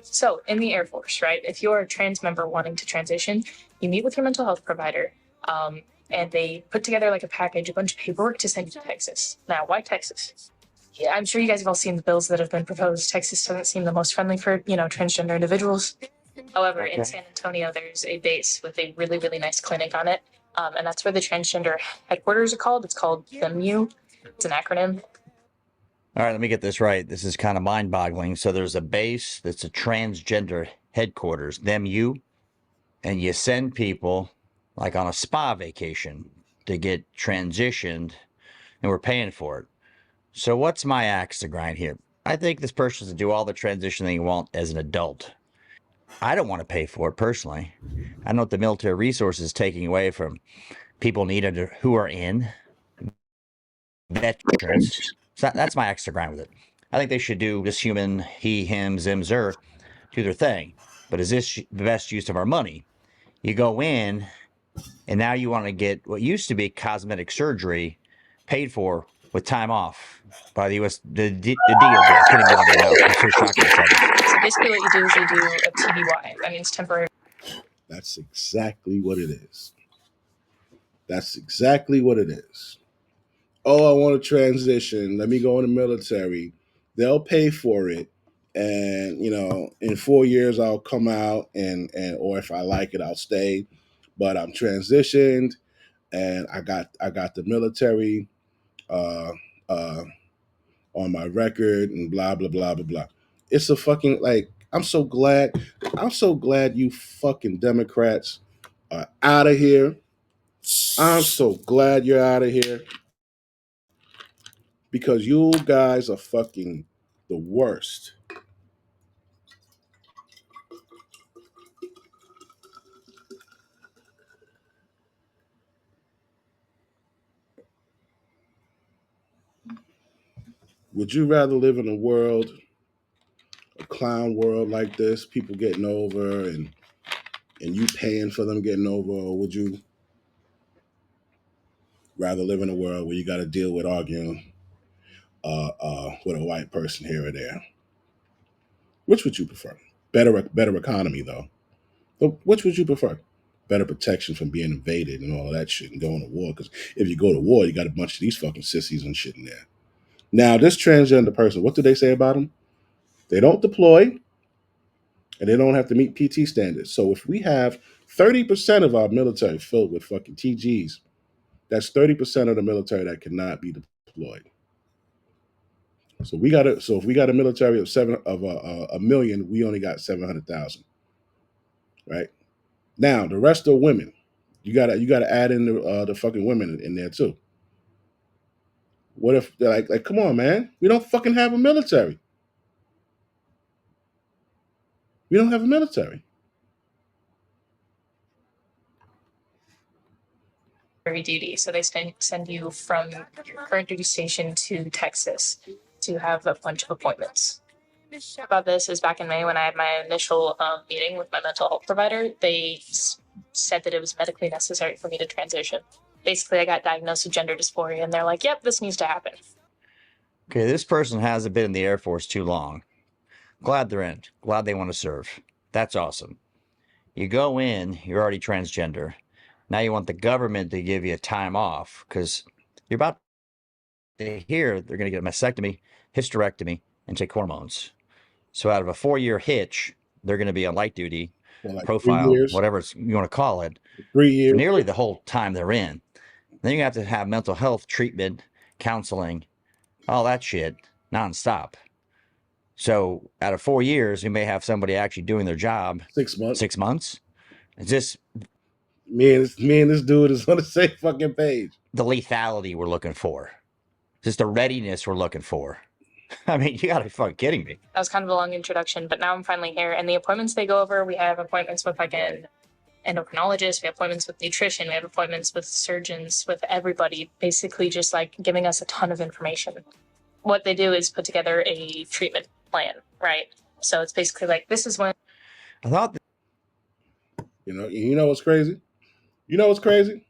So in the Air Force, right, if you're a trans member wanting to transition, you meet with your mental health provider, and they put together like a package, a bunch of paperwork to send you to Texas. Now, why Texas? Yeah, I'm sure you guys have all seen the bills that have been proposed. Texas doesn't seem the most friendly for, transgender individuals. However, in San Antonio, there's a base with a really, really nice clinic on it. And that's where the transgender headquarters are called. It's called MU. It's an acronym. All right, let me get this right. This is kind of mind-boggling. So there's a base that's a transgender headquarters, them you, and you send people like on a spa vacation to get transitioned, and we're paying for it. So what's my axe to grind here? I think this person should do all the transitioning they want as an adult. I don't want to pay for it personally. I know what the military resources is taking away from people needed who are in veterans. So that's my axe to grind with it. I think they should do this human, he, him, zim, zer, do their thing. But is this the best use of our money? You go in, and now you want to get what used to be cosmetic surgery paid for with time off by the U.S. the DOD. I can't even get it out. I'm so shocked I said this. So basically what you do is you do a TBY. That means temporary. That's exactly what it is. That's exactly what it is. Oh, I want to transition. Let me go in the military. They'll pay for it. And, in 4 years I'll come out and or if I like it, I'll stay. But I'm transitioned and I got the military uh on my record and blah blah blah blah blah. It's a fucking I'm so glad you fucking Democrats are out of here. I'm so glad you're out of here because you guys are fucking the worst. Would you rather live in a clown world like this, people getting over and you paying for them getting over, or would you rather live in a world where you got to deal with arguing with a white person here or there? Which would you prefer? Better economy though. But which would you prefer? Better protection from being invaded and all of that shit and going to war. Because if you go to war, you got a bunch of these fucking sissies and shit in there. Now, this transgender person, what do they say about them? They don't deploy and they don't have to meet PT standards. So if we have 30% of our military filled with fucking TGs, that's 30% of the military that cannot be deployed. So if we got a military of a million, we only got 700,000, right? Now the rest are women. You gotta add in the fucking women in there too. What if they're like come on, man? We don't fucking have a military. We don't have a military. Duty. So they send you from your current duty station to Texas to have a bunch of appointments. About this is back in May when I had my initial meeting with my mental health provider. They said that it was medically necessary for me to transition. Basically, I got diagnosed with gender dysphoria, and they're like, "Yep, this needs to happen." Okay, this person hasn't been in the Air Force too long. Glad they're in. Glad they want to serve. That's awesome. You go in, you're already transgender. Now you want the government to give you time off because you're about to hear they're going to get a mastectomy, hysterectomy, and take hormones. So out of a 4-year hitch, they're going to be on light duty, For like three profile, years. whatever you want to call it, 3 for years. nearly the whole time they're in. Then you have to have mental health treatment, counseling, all that shit nonstop. So out of 4 years, we may have somebody actually doing their job 6 months. 6 months. It's just Me and this dude is on the same fucking page. the lethality we're looking for, just the readiness we're looking for. I mean, you gotta be fucking kidding me. That was kind of a long introduction, but now I'm finally here. And the appointments they go over, we have appointments with like an endocrinologist, we have appointments with nutrition, we have appointments with surgeons, with everybody, basically just like giving us a ton of information. What they do is put together a treatment plan, right? So it's basically like, this is when. I thought. You know what's crazy? You know what's crazy?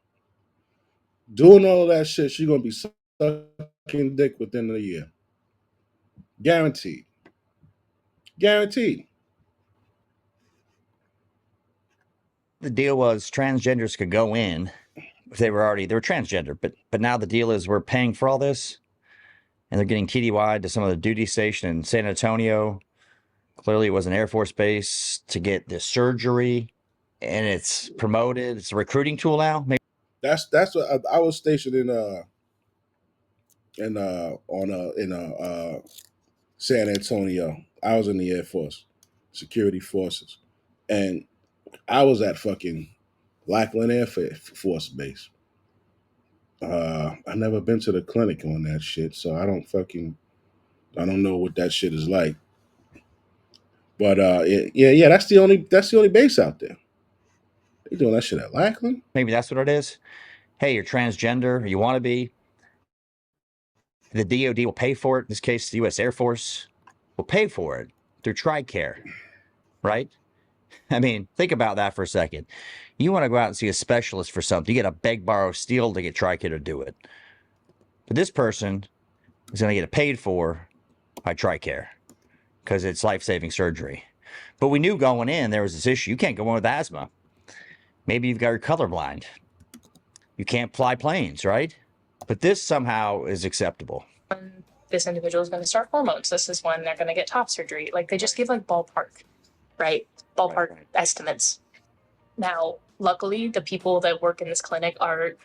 Doing all of that shit, she's gonna be sucking dick within a year. Guaranteed. Guaranteed. The deal was transgenders could go in if they were transgender, but now the deal is we're paying for all this, and they're getting TDY'd to some of the duty station in San Antonio. Clearly, it was an Air Force base to get this surgery, and it's promoted. It's a recruiting tool now. Maybe. That's what I was stationed in San Antonio. I was in the Air Force, security forces, and I was at fucking Lackland Air Force Base. I never been to the clinic on that shit, so I don't know what that shit is like. But yeah, that's the only base out there. They doing that shit at Lackland. Maybe that's what it is. Hey, you're transgender, or you want to be. The DoD will pay for it. In this case, the U.S. Air Force will pay for it through TRICARE, right? I mean, think about that for a second. You want to go out and see a specialist for something. You got to beg, borrow, steal to get TRICARE to do it. But this person is going to get it paid for by TRICARE because it's life-saving surgery. But we knew going in there was this issue. You can't go in with asthma. Maybe you've got your colorblind. You can't fly planes, right? But this somehow is acceptable. This individual is going to start hormones. This is when they're going to get top surgery. Like they just give like ballpark, right? Ballpark estimates. Now, luckily, the people that work in this clinic are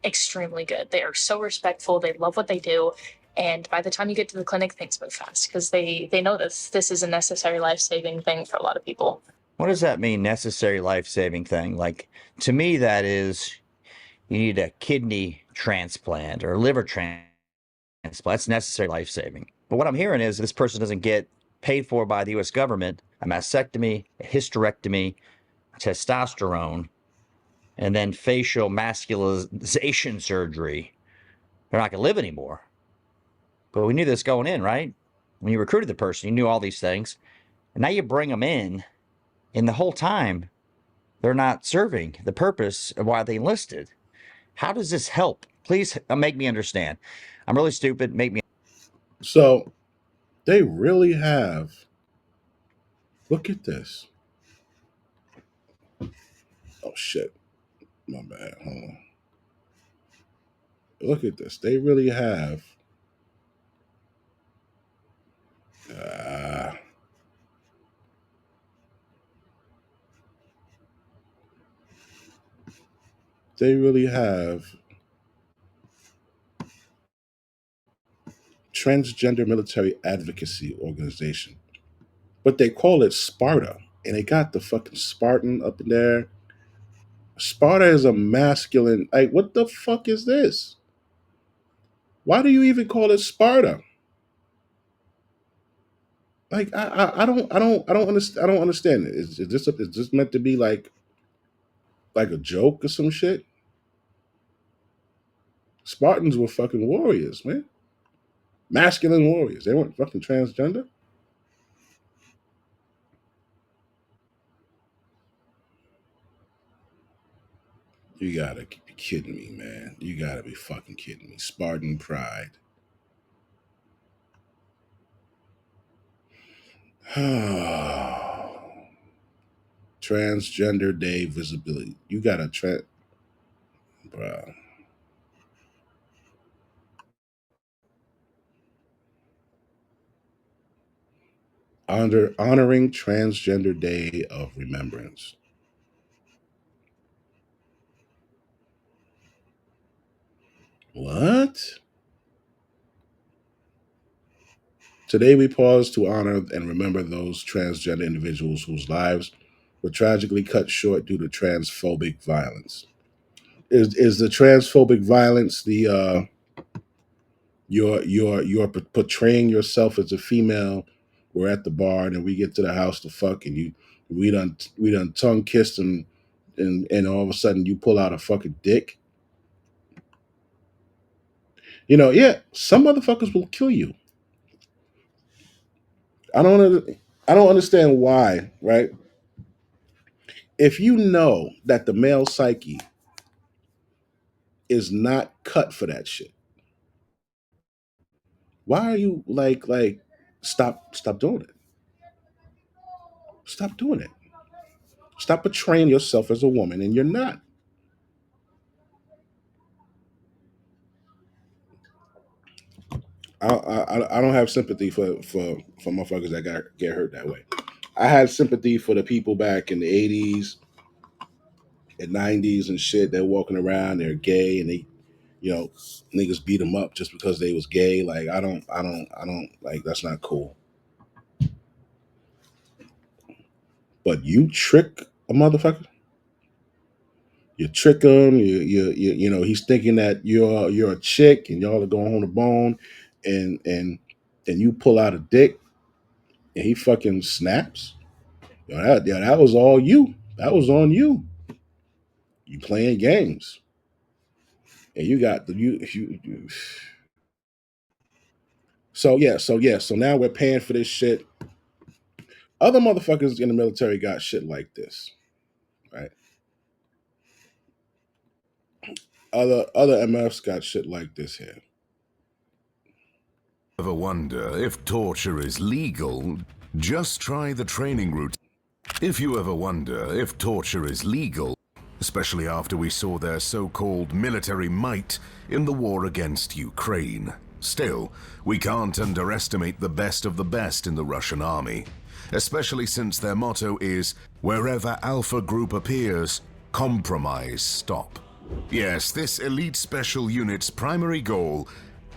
extremely good. They are so respectful. They love what they do. And by the time you get to the clinic, things move fast because they know this is a necessary life-saving thing for a lot of people. What does that mean, necessary life-saving thing? Like, to me, that is, you need a kidney transplant or a liver transplant. That's necessary life-saving. But what I'm hearing is this person doesn't get paid for by the U.S. government a mastectomy, a hysterectomy, testosterone, and then facial masculization surgery. They're not going to live anymore. But we knew this going in, right? When you recruited the person, you knew all these things. And now you bring them in, and the whole time, they're not serving the purpose of why they enlisted. How does this help? Please make me understand. I'm really stupid. Make me. So they really have. Look at this. Oh shit. My bad. Hold on. Look at this. They really have. Uh, they really have transgender military advocacy organization, but they call it Sparta, and they got the fucking Spartan up in there. Sparta is a masculine. Like, what the fuck is this? Why do you even call it Sparta? Like, I don't understand. I don't understand it. Is this meant to be like a joke or some shit? Spartans were fucking warriors, man. Masculine warriors. They weren't fucking transgender. You gotta be kidding me, man. You gotta be fucking kidding me. Spartan pride. Transgender Day visibility. You gotta bruh. Honoring Transgender Day of Remembrance. What? Today we pause to honor and remember those transgender individuals whose lives were tragically cut short due to transphobic violence. Is the transphobic violence the you're portraying yourself as a female? We're at the bar and we get to the house to fuck and we done tongue kissed and all of a sudden you pull out a fucking dick. Yeah, some motherfuckers will kill you. I don't I don't understand why, right? If you know that the male psyche is not cut for that shit, why are you stop doing it? Stop doing it. Stop portraying yourself as a woman and you're not. I don't have sympathy for motherfuckers that get hurt that way. I had sympathy for the people back in the 80s and 90s and shit. They're walking around, they're gay, and you know, niggas beat them up just because they was gay. Like I don't like that's not cool. But you trick a motherfucker. You trick him. He's thinking that you're a chick and y'all are going home to bone, and you pull out a dick and he fucking snaps. That was all you. That was on you. You playing games, and you got the you. So now we're paying for this shit. Other motherfuckers in the military got shit like this, right? Other MFs got shit like this here. Ever wonder if torture is legal? Just try the training route. If you ever wonder if torture is legal, especially after we saw their so-called military might in the war against Ukraine. Still, we can't underestimate the best of the best in the Russian army, especially since their motto is, wherever Alpha Group appears, compromise stop. Yes, this elite special unit's primary goal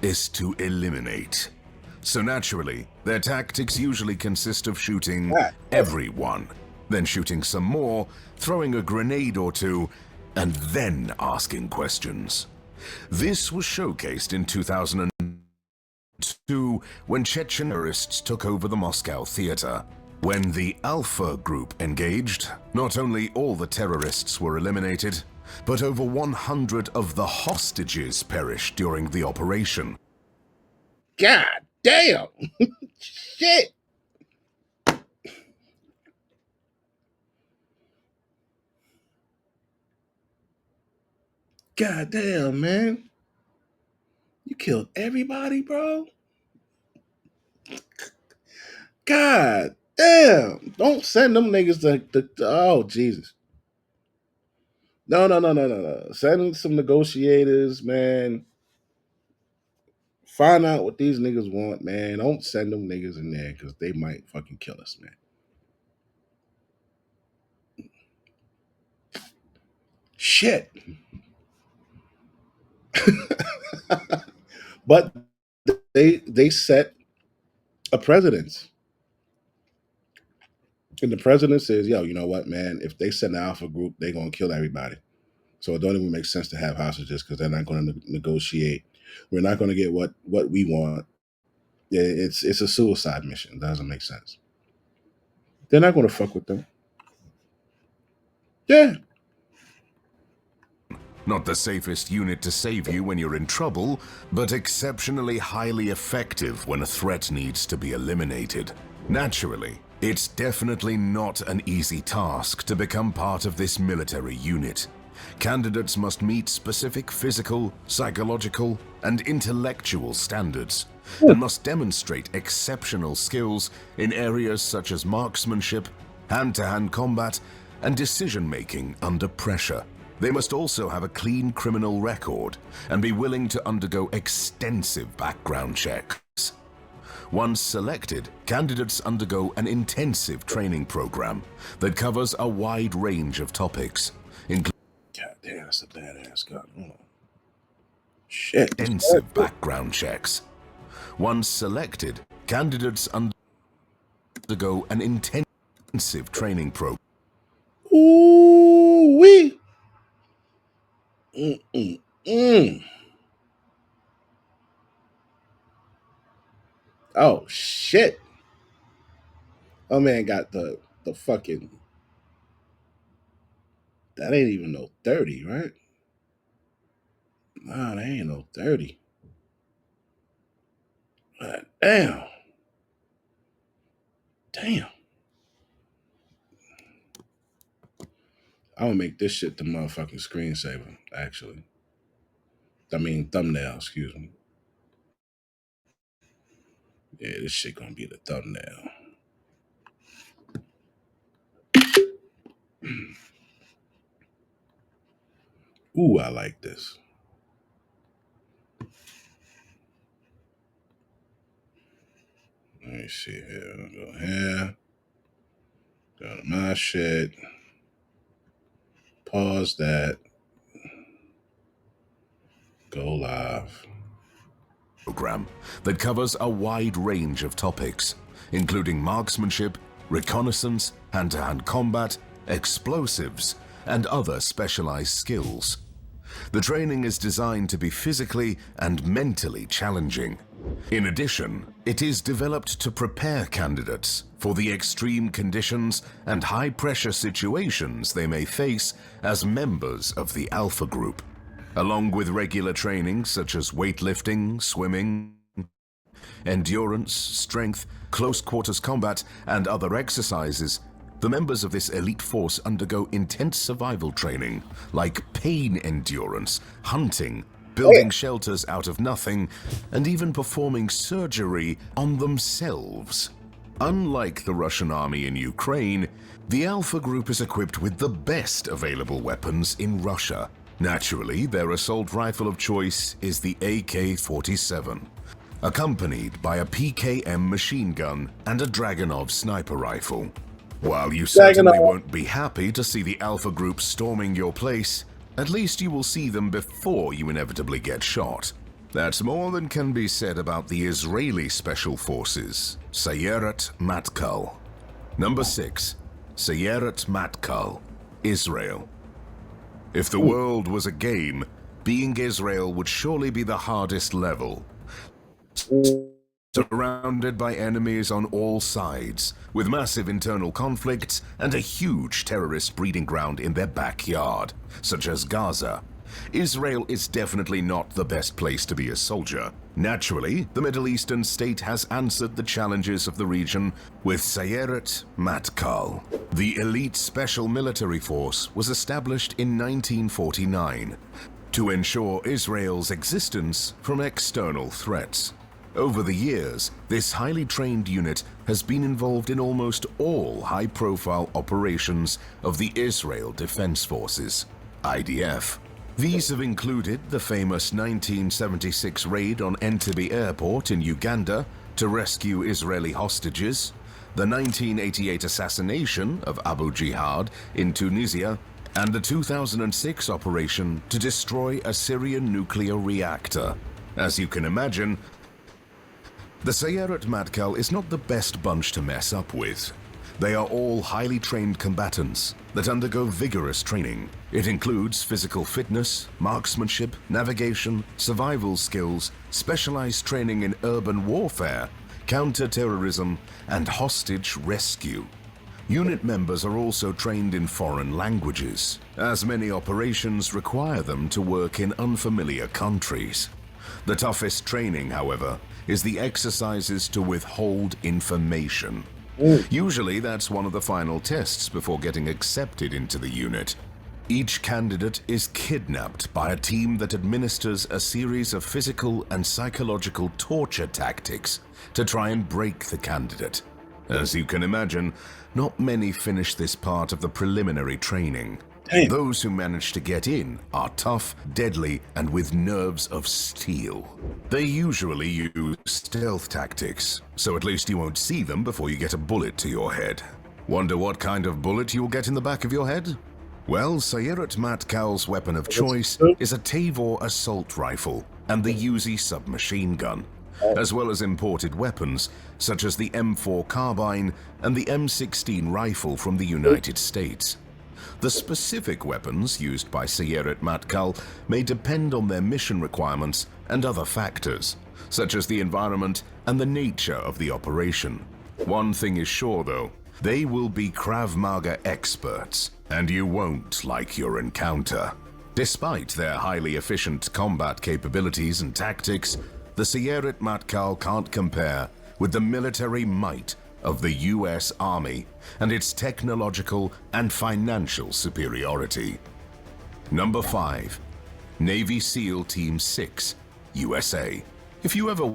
is to eliminate. So naturally, their tactics usually consist of shooting everyone, then shooting some more, throwing a grenade or two, and then asking questions. This was showcased in 2002 when Chechen terrorists took over the Moscow theater. When the Alpha Group engaged, not only all the terrorists were eliminated, but over 100 of the hostages perished during the operation. God damn. Shit. God damn, man. You killed everybody, bro? God damn. Don't send them niggas oh, Jesus. No. Send some negotiators, man. Find out what these niggas want, man. Don't send them niggas in there because they might fucking kill us, man. Shit. But they set a precedence. And the president says, yo, you know what, man? If they send the Alpha Group, they're gonna kill everybody. So it don't even make sense to have hostages because they're not going to negotiate. We're not going to get what we want. Yeah, it's a suicide mission. It doesn't make sense. They're not going to fuck with them. Yeah. Not the safest unit to save you when you're in trouble, but exceptionally highly effective when a threat needs to be eliminated. Naturally, it's definitely not an easy task to become part of this military unit. Candidates must meet specific physical, psychological, and intellectual standards, and must demonstrate exceptional skills in areas such as marksmanship, hand-to-hand combat, and decision-making under pressure. They must also have a clean criminal record and be willing to undergo extensive background checks. Once selected, candidates undergo an intensive training program that covers a wide range of topics, including God damn, that's a badass gun. Hold on. Shit. Intensive background checks. Once selected, candidates undergo an intensive training program. Ooh wee. Oh shit. Oh man got the fucking. That ain't even no 30, right? Nah, that ain't no 30. God damn. Damn. I'm gonna make this shit the motherfucking screensaver, actually. I mean, thumbnail, excuse me. Yeah, this shit gonna be the thumbnail. Ooh, I like this. Let me see here. I'll go here. Go to my shit. Pause that. Go live. Program that covers a wide range of topics, including marksmanship, reconnaissance, hand-to-hand combat, explosives, and other specialized skills. The training is designed to be physically and mentally challenging. In addition, it is developed to prepare candidates for the extreme conditions and high-pressure situations they may face as members of the Alpha Group. Along with regular training such as weightlifting, swimming, endurance, strength, close quarters combat, and other exercises, the members of this elite force undergo intense survival training like pain endurance, hunting, building shelters out of nothing, and even performing surgery on themselves. Unlike the Russian army in Ukraine, the Alpha Group is equipped with the best available weapons in Russia. Naturally, their assault rifle of choice is the AK-47, accompanied by a PKM machine gun and a Dragunov sniper rifle. While you certainly won't be happy to see the Alpha Group storming your place, at least you will see them before you inevitably get shot. That's more than can be said about the Israeli Special Forces, Sayeret Matkal. Number 6, Sayeret Matkal, Israel. If the world was a game, being Israel would surely be the hardest level. Surrounded by enemies on all sides, with massive internal conflicts and a huge terrorist breeding ground in their backyard, such as Gaza, Israel is definitely not the best place to be a soldier. Naturally, the Middle Eastern state has answered the challenges of the region with Sayeret Matkal. The elite special military force was established in 1949 to ensure Israel's existence from external threats. Over the years, this highly trained unit has been involved in almost all high-profile operations of the Israel Defense Forces, IDF. These have included the famous 1976 raid on Entebbe Airport in Uganda to rescue Israeli hostages, the 1988 assassination of Abu Jihad in Tunisia, and the 2006 operation to destroy a Syrian nuclear reactor. As you can imagine, the Sayeret Matkal is not the best bunch to mess up with. They are all highly trained combatants that undergo vigorous training. It includes physical fitness, marksmanship, navigation, survival skills, specialized training in urban warfare, counter-terrorism, and hostage rescue. Unit members are also trained in foreign languages, as many operations require them to work in unfamiliar countries. The toughest training, however, is the exercises to withhold information. Usually that's one of the final tests before getting accepted into the unit. Each candidate is kidnapped by a team that administers a series of physical and psychological torture tactics to try and break the candidate. As you can imagine, not many finish this part of the preliminary training. Damn. Those who manage to get in are tough, deadly, and with nerves of steel. They usually use stealth tactics, so at least you won't see them before you get a bullet to your head. Wonder what kind of bullet you'll get in the back of your head? Well, Sayeret Matkal's weapon of choice is a Tavor assault rifle and the Uzi submachine gun, as well as imported weapons such as the M4 carbine and the M16 rifle from the United States. The specific weapons used by Sayeret Matkal may depend on their mission requirements and other factors, such as the environment and the nature of the operation. One thing is sure though, they will be Krav Maga experts, and you won't like your encounter. Despite their highly efficient combat capabilities and tactics, the Sayeret Matkal can't compare with the military might of the US Army and its technological and financial superiority. Number 5. Navy SEAL Team 6, USA. If you ever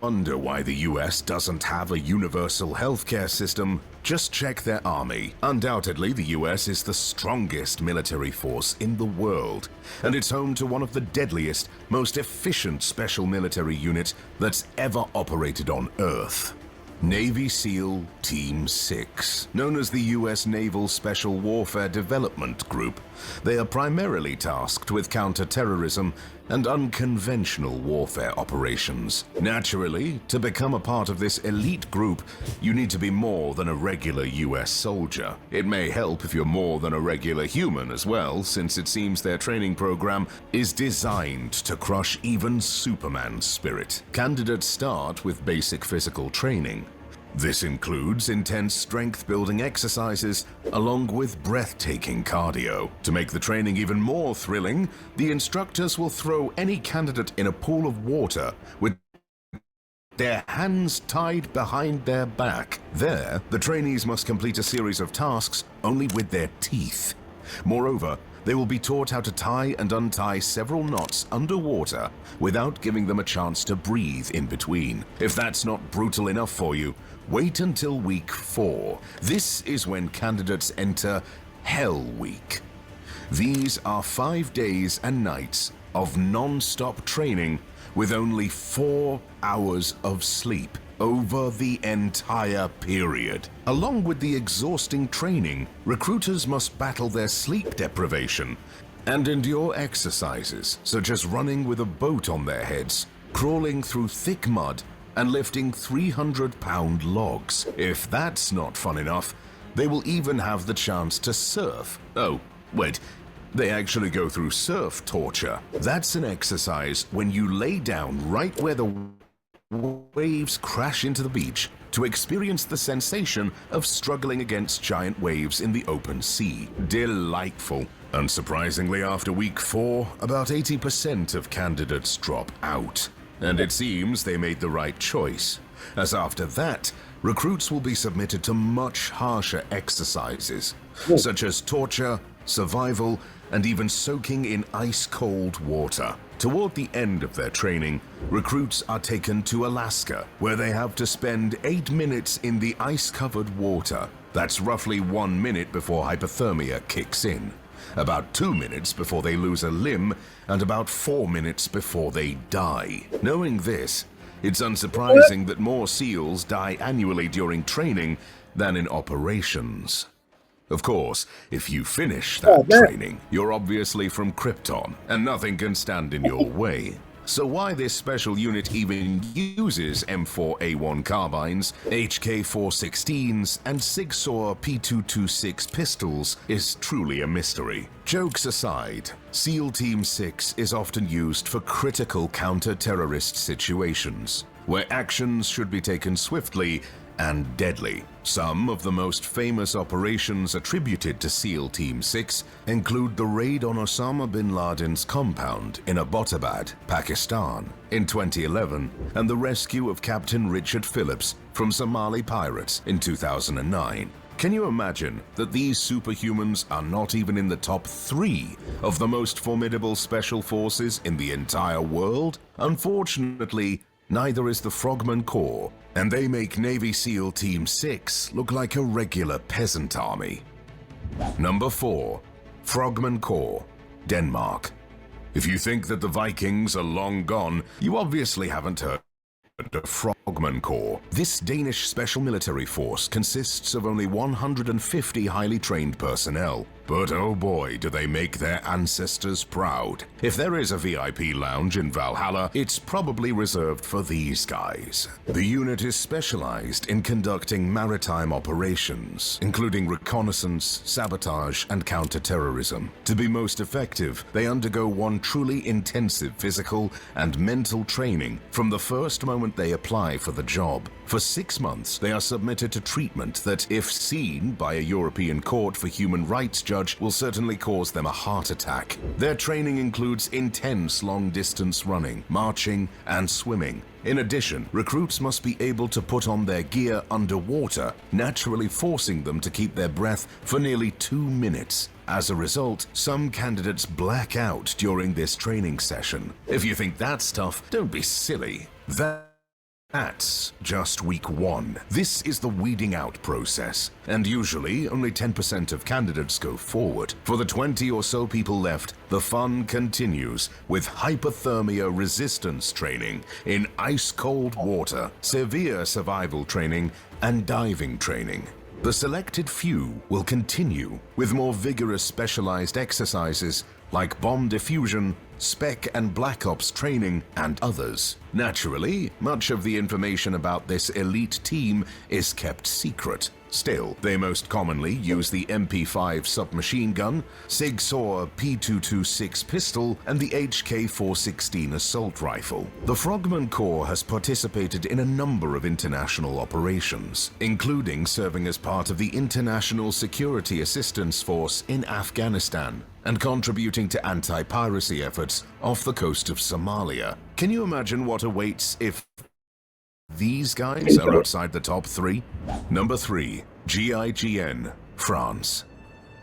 wonder why the US doesn't have a universal healthcare system, just check their army. Undoubtedly, the US is the strongest military force in the world, and it's home to one of the deadliest, most efficient special military units that's ever operated on Earth. Navy SEAL Team 6, known as the U.S. Naval Special Warfare Development Group. They are primarily tasked with counter-terrorism and unconventional warfare operations. Naturally, to become a part of this elite group, you need to be more than a regular U.S. soldier. It may help if you're more than a regular human as well, since it seems their training program is designed to crush even Superman's spirit. Candidates start with basic physical training. This includes intense strength-building exercises along with breathtaking cardio. To make the training even more thrilling, the instructors will throw any candidate in a pool of water with their hands tied behind their back. There, the trainees must complete a series of tasks only with their teeth. Moreover, they will be taught how to tie and untie several knots underwater without giving them a chance to breathe in between. If that's not brutal enough for you, wait until week 4. This is when candidates enter Hell Week. These are 5 days and nights of non-stop training with only 4 hours of sleep over the entire period. Along with the exhausting training, recruiters must battle their sleep deprivation and endure exercises such as running with a boat on their heads, crawling through thick mud, and lifting 300-pound logs. If that's not fun enough, they will even have the chance to surf. Oh, wait. They actually go through surf torture. That's an exercise when you lay down right where the waves crash into the beach to experience the sensation of struggling against giant waves in the open sea. Delightful. Unsurprisingly, after week 4, about 80% of candidates drop out. And it seems they made the right choice, as after that, recruits will be submitted to much harsher exercises, such as torture, survival, and even soaking in ice-cold water. Toward the end of their training, recruits are taken to Alaska, where they have to spend 8 minutes in the ice-covered water. That's roughly 1 minute before hypothermia kicks in, about 2 minutes before they lose a limb, and about 4 minutes before they die. Knowing this, it's unsurprising that more SEALs die annually during training than in operations. Of course, if you finish that training, you're obviously from Krypton, and nothing can stand in your way. So why this special unit even uses M4A1 carbines, HK416s, and Sig Sauer P226 pistols is truly a mystery. Jokes aside, SEAL Team 6 is often used for critical counter-terrorist situations, where actions should be taken swiftly and deadly. Some of the most famous operations attributed to SEAL Team 6 include the raid on Osama bin Laden's compound in Abbottabad, Pakistan in 2011, and the rescue of Captain Richard Phillips from Somali pirates in 2009. Can you imagine that these superhumans are not even in the top 3 of the most formidable special forces in the entire world? Unfortunately, neither is the Frogman Corps, and they make Navy SEAL Team 6 look like a regular peasant army. Number 4. Frogman Corps, Denmark. If you think that the Vikings are long gone, you obviously haven't heard the Frogman Corps. This Danish special military force consists of only 150 highly trained personnel. But oh boy, do they make their ancestors proud. If there is a VIP lounge in Valhalla, it's probably reserved for these guys. The unit is specialized in conducting maritime operations, including reconnaissance, sabotage, and counter-terrorism. To be most effective, they undergo one truly intensive physical and mental training from the first moment they apply for the job. For 6 months, they are submitted to treatment that, if seen by a European court for human rights judge, will certainly cause them a heart attack. Their training includes intense long-distance running, marching, and swimming. In addition, recruits must be able to put on their gear underwater, naturally forcing them to keep their breath for nearly 2 minutes. As a result, some candidates black out during this training session. If you think that's tough, don't be silly. That's just week 1. This is the weeding out process, and usually only 10% of candidates go forward. For the 20 or so people left, the fun continues with hypothermia resistance training in ice-cold water, severe survival training, and diving training. The selected few will continue with more vigorous specialized exercises like bomb diffusion, spec and black ops training, and others. Naturally, much of the information about this elite team is kept secret. Still, they most commonly use the MP5 submachine gun, Sig Sauer P226 pistol, and the HK416 assault rifle. The Frogman Corps has participated in a number of international operations, including serving as part of the International Security Assistance Force in Afghanistan and contributing to anti-piracy efforts off the coast of Somalia. Can you imagine what awaits if these guys are outside the top 3? Number 3. GIGN, France.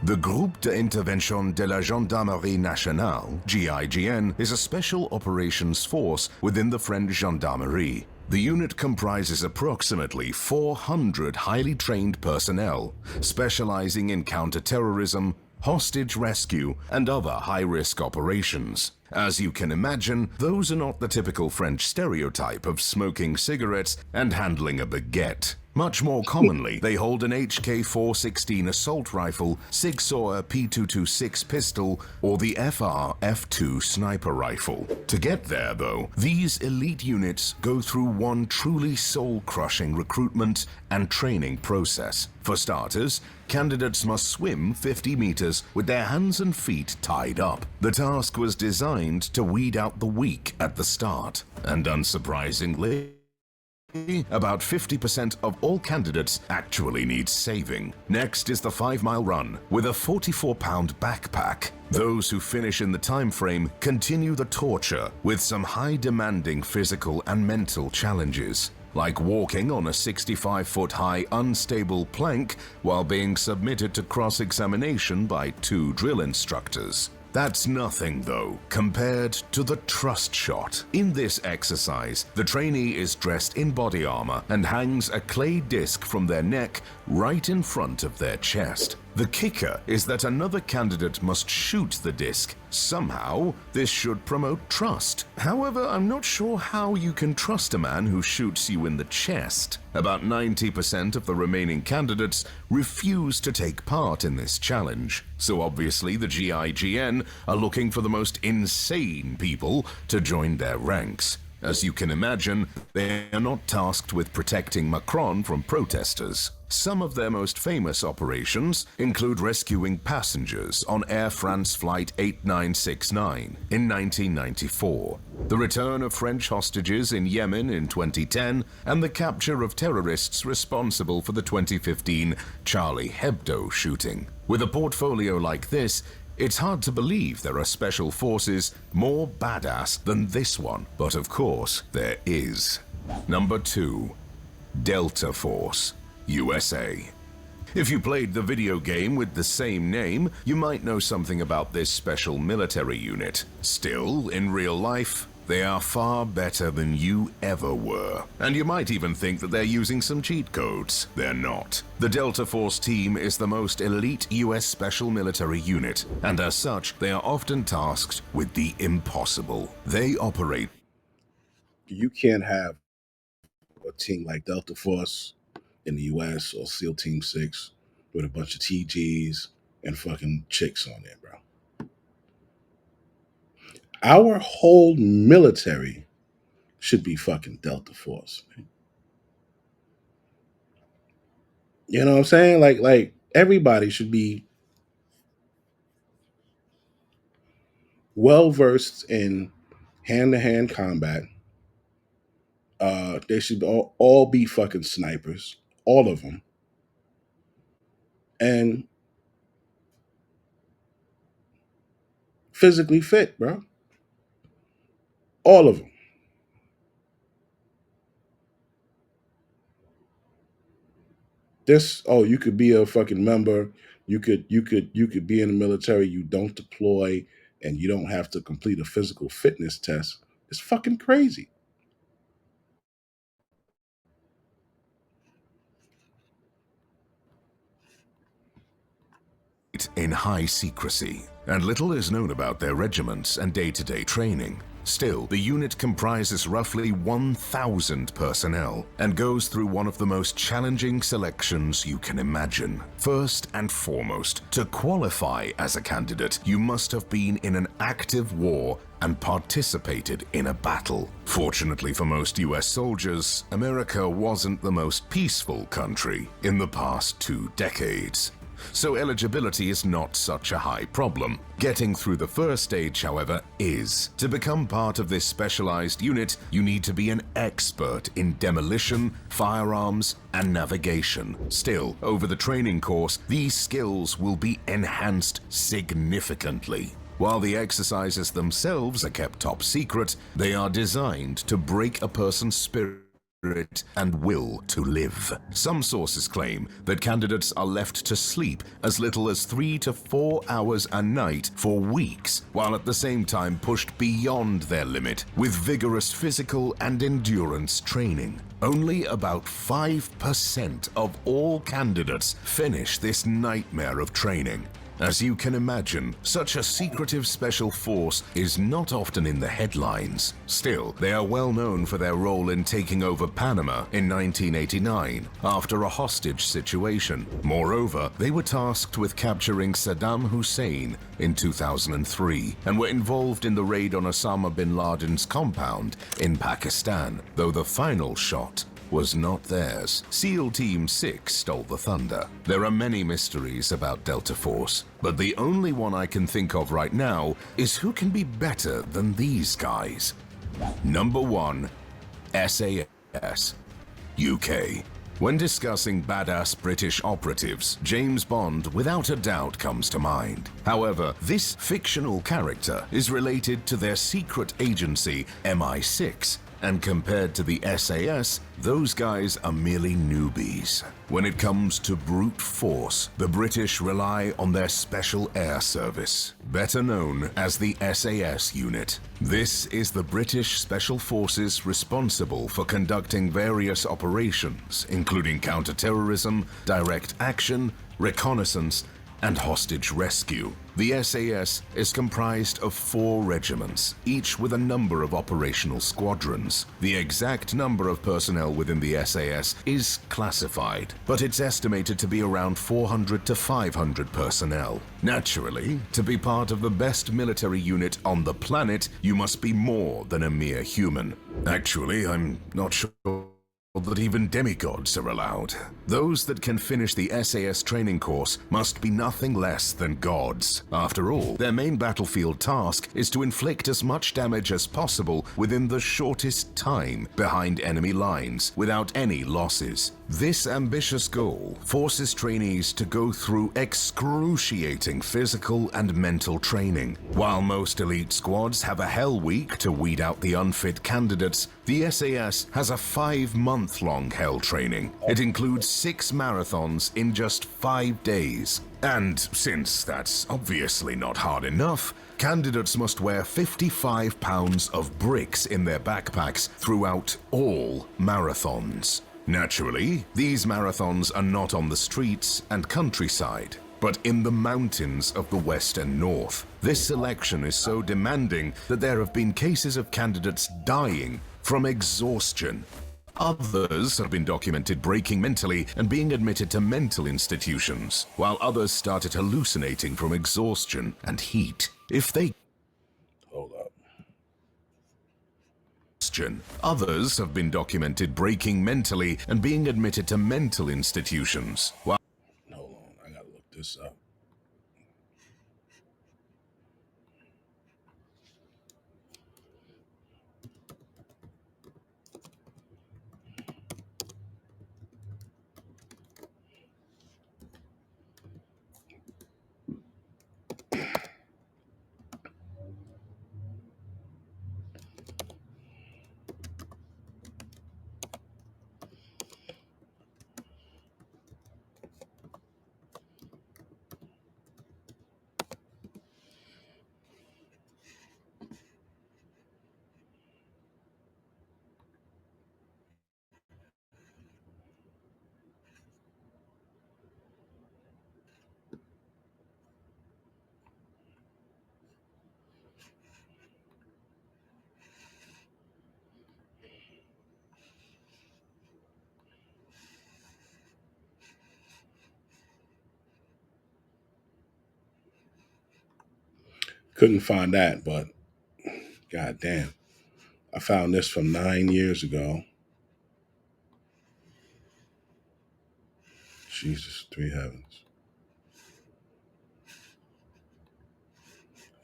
The Groupe d'Intervention de la Gendarmerie Nationale, GIGN, is a special operations force within the French Gendarmerie. The unit comprises approximately 400 highly trained personnel, specializing in counter-terrorism, hostage rescue, and other high-risk operations. As you can imagine, those are not the typical French stereotype of smoking cigarettes and handling a baguette. Much more commonly, they hold an HK416 assault rifle, Sig Sauer P226 pistol, or the FR-F2 sniper rifle. To get there, though, these elite units go through one truly soul-crushing recruitment and training process. For starters, candidates must swim 50 meters with their hands and feet tied up. The task was designed to weed out the weak at the start, and unsurprisingly, about 50% of all candidates actually need saving. Next is the 5-mile run with a 44-pound backpack. Those who finish in the time frame continue the torture with some high-demanding physical and mental challenges, like walking on a 65-foot-high unstable plank while being submitted to cross-examination by 2 drill instructors. That's nothing, though, compared to the trust shot. In this exercise, the trainee is dressed in body armor and hangs a clay disc from their neck right in front of their chest. The kicker is that another candidate must shoot the disc. Somehow, this should promote trust. However, I'm not sure how you can trust a man who shoots you in the chest. About 90% of the remaining candidates refuse to take part in this challenge. So obviously the GIGN are looking for the most insane people to join their ranks. As you can imagine, they are not tasked with protecting Macron from protesters. Some of their most famous operations include rescuing passengers on Air France Flight 8969 in 1994, the return of French hostages in Yemen in 2010, and the capture of terrorists responsible for the 2015 Charlie Hebdo shooting. With a portfolio like this, it's hard to believe there are special forces more badass than this one, but of course there is. Number 2. Delta Force, USA. If you played the video game with the same name, you might know something about this special military unit. Still, in real life, they are far better than you ever were. And you might even think that they're using some cheat codes. They're not. The Delta Force team is the most elite US special military unit, and as such, they are often tasked with the impossible. They operate. You can't have a team like Delta Force in the US or SEAL Team 6 with a bunch of TGs and fucking chicks on there, bro. Our whole military should be fucking Delta Force, man. You know what I'm saying? Like everybody should be well versed in hand-to-hand combat. They should all be fucking snipers, all of them, and physically fit, bro. All of them. You could be a fucking member. You could be in the military. You don't deploy, and you don't have to complete a physical fitness test. It's fucking crazy. In high secrecy, and little is known about their regiments and day-to-day training. Still, the unit comprises roughly 1,000 personnel and goes through one of the most challenging selections you can imagine. First and foremost, to qualify as a candidate, you must have been in an active war and participated in a battle. Fortunately for most US soldiers, America wasn't the most peaceful country in the past 2 decades. So eligibility is not such a high problem. Getting through the first stage, however, is. To become part of this specialized unit, you need to be an expert in demolition, firearms, and navigation. Still, over the training course, these skills will be enhanced significantly. While the exercises themselves are kept top secret, they are designed to break a person's spirit and will to live. Some sources claim that candidates are left to sleep as little as 3 to 4 hours a night for weeks, while at the same time pushed beyond their limit with vigorous physical and endurance training. Only about 5% of all candidates finish this nightmare of training. As you can imagine, such a secretive special force is not often in the headlines. Still, they are well known for their role in taking over Panama in 1989 after a hostage situation. Moreover, they were tasked with capturing Saddam Hussein in 2003 and were involved in the raid on Osama bin Laden's compound in Pakistan, though the final shot was not theirs. SEAL Team 6 stole the thunder. There are many mysteries about Delta Force, but the only one I can think of right now is who can be better than these guys. Number 1, SAS, UK. When discussing badass British operatives, James Bond without a doubt comes to mind. However, this fictional character is related to their secret agency MI6, and compared to the SAS, those guys are merely newbies. When it comes to brute force, the British rely on their Special Air Service, better known as the SAS unit. This is the British Special Forces responsible for conducting various operations, including counter-terrorism, direct action, reconnaissance, and hostage rescue. The SAS is comprised of 4 regiments, each with a number of operational squadrons. The exact number of personnel within the SAS is classified, but it's estimated to be around 400 to 500 personnel. Naturally, to be part of the best military unit on the planet, you must be more than a mere human. Actually, I'm not sure that even demigods are allowed. Those that can finish the SAS training course must be nothing less than gods. After all, their main battlefield task is to inflict as much damage as possible within the shortest time behind enemy lines without any losses. This ambitious goal forces trainees to go through excruciating physical and mental training. While most elite squads have a hell week to weed out the unfit candidates, the SAS has a 5-month-long hell training. It includes 6 marathons in just 5 days. And since that's obviously not hard enough, candidates must wear 55 pounds of bricks in their backpacks throughout all marathons. Naturally, these marathons are not on the streets and countryside, but in the mountains of the West and North. This selection is so demanding that there have been cases of candidates dying from exhaustion. Others have been documented breaking mentally and being admitted to mental institutions, while others started hallucinating from exhaustion and heat. If they Others have been documented breaking mentally and being admitted to mental institutions. Hold on, I gotta look this up. Couldn't find that, but god damn. I found this from 9 years ago. Jesus, 3 heavens.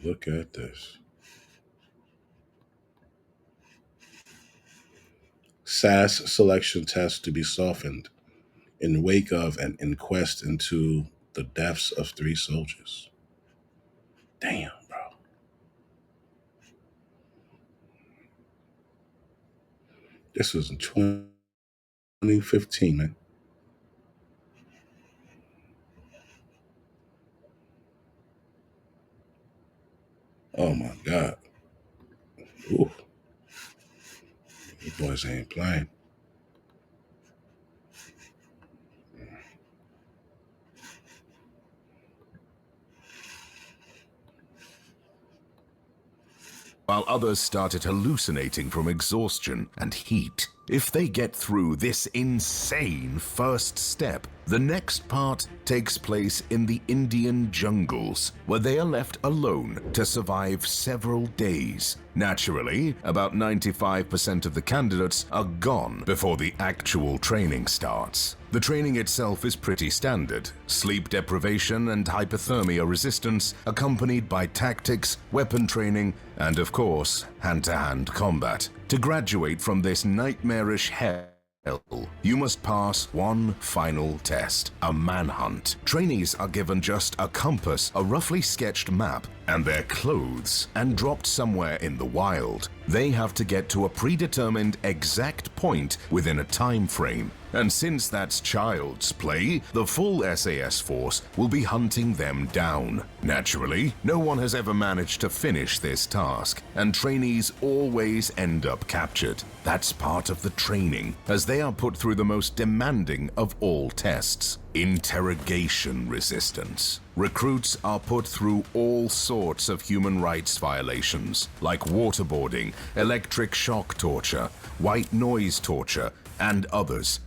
Look at this. SAS selection test to be softened in wake of an inquest into the deaths of 3 soldiers. Damn, bro. This was in 2015, man. Oh my God. Ooh. These boys ain't playing. While others started hallucinating from exhaustion and heat. If they get through this insane first step, the next part takes place in the Indian jungles, where they are left alone to survive several days. Naturally, about 95% of the candidates are gone before the actual training starts. The training itself is pretty standard. Sleep deprivation and hypothermia resistance, accompanied by tactics, weapon training, and of course, hand-to-hand combat. To graduate from this nightmarish hell, you must pass one final test, a manhunt. Trainees are given just a compass, a roughly sketched map, and their clothes, and dropped somewhere in the wild. They have to get to a predetermined exact point within a time frame. And since that's child's play, the full SAS force will be hunting them down. Naturally, no one has ever managed to finish this task, and trainees always end up captured. That's part of the training, as they are put through the most demanding of all tests. Interrogation resistance. Recruits are put through all sorts of human rights violations, like waterboarding, electric shock torture, white noise torture, and others.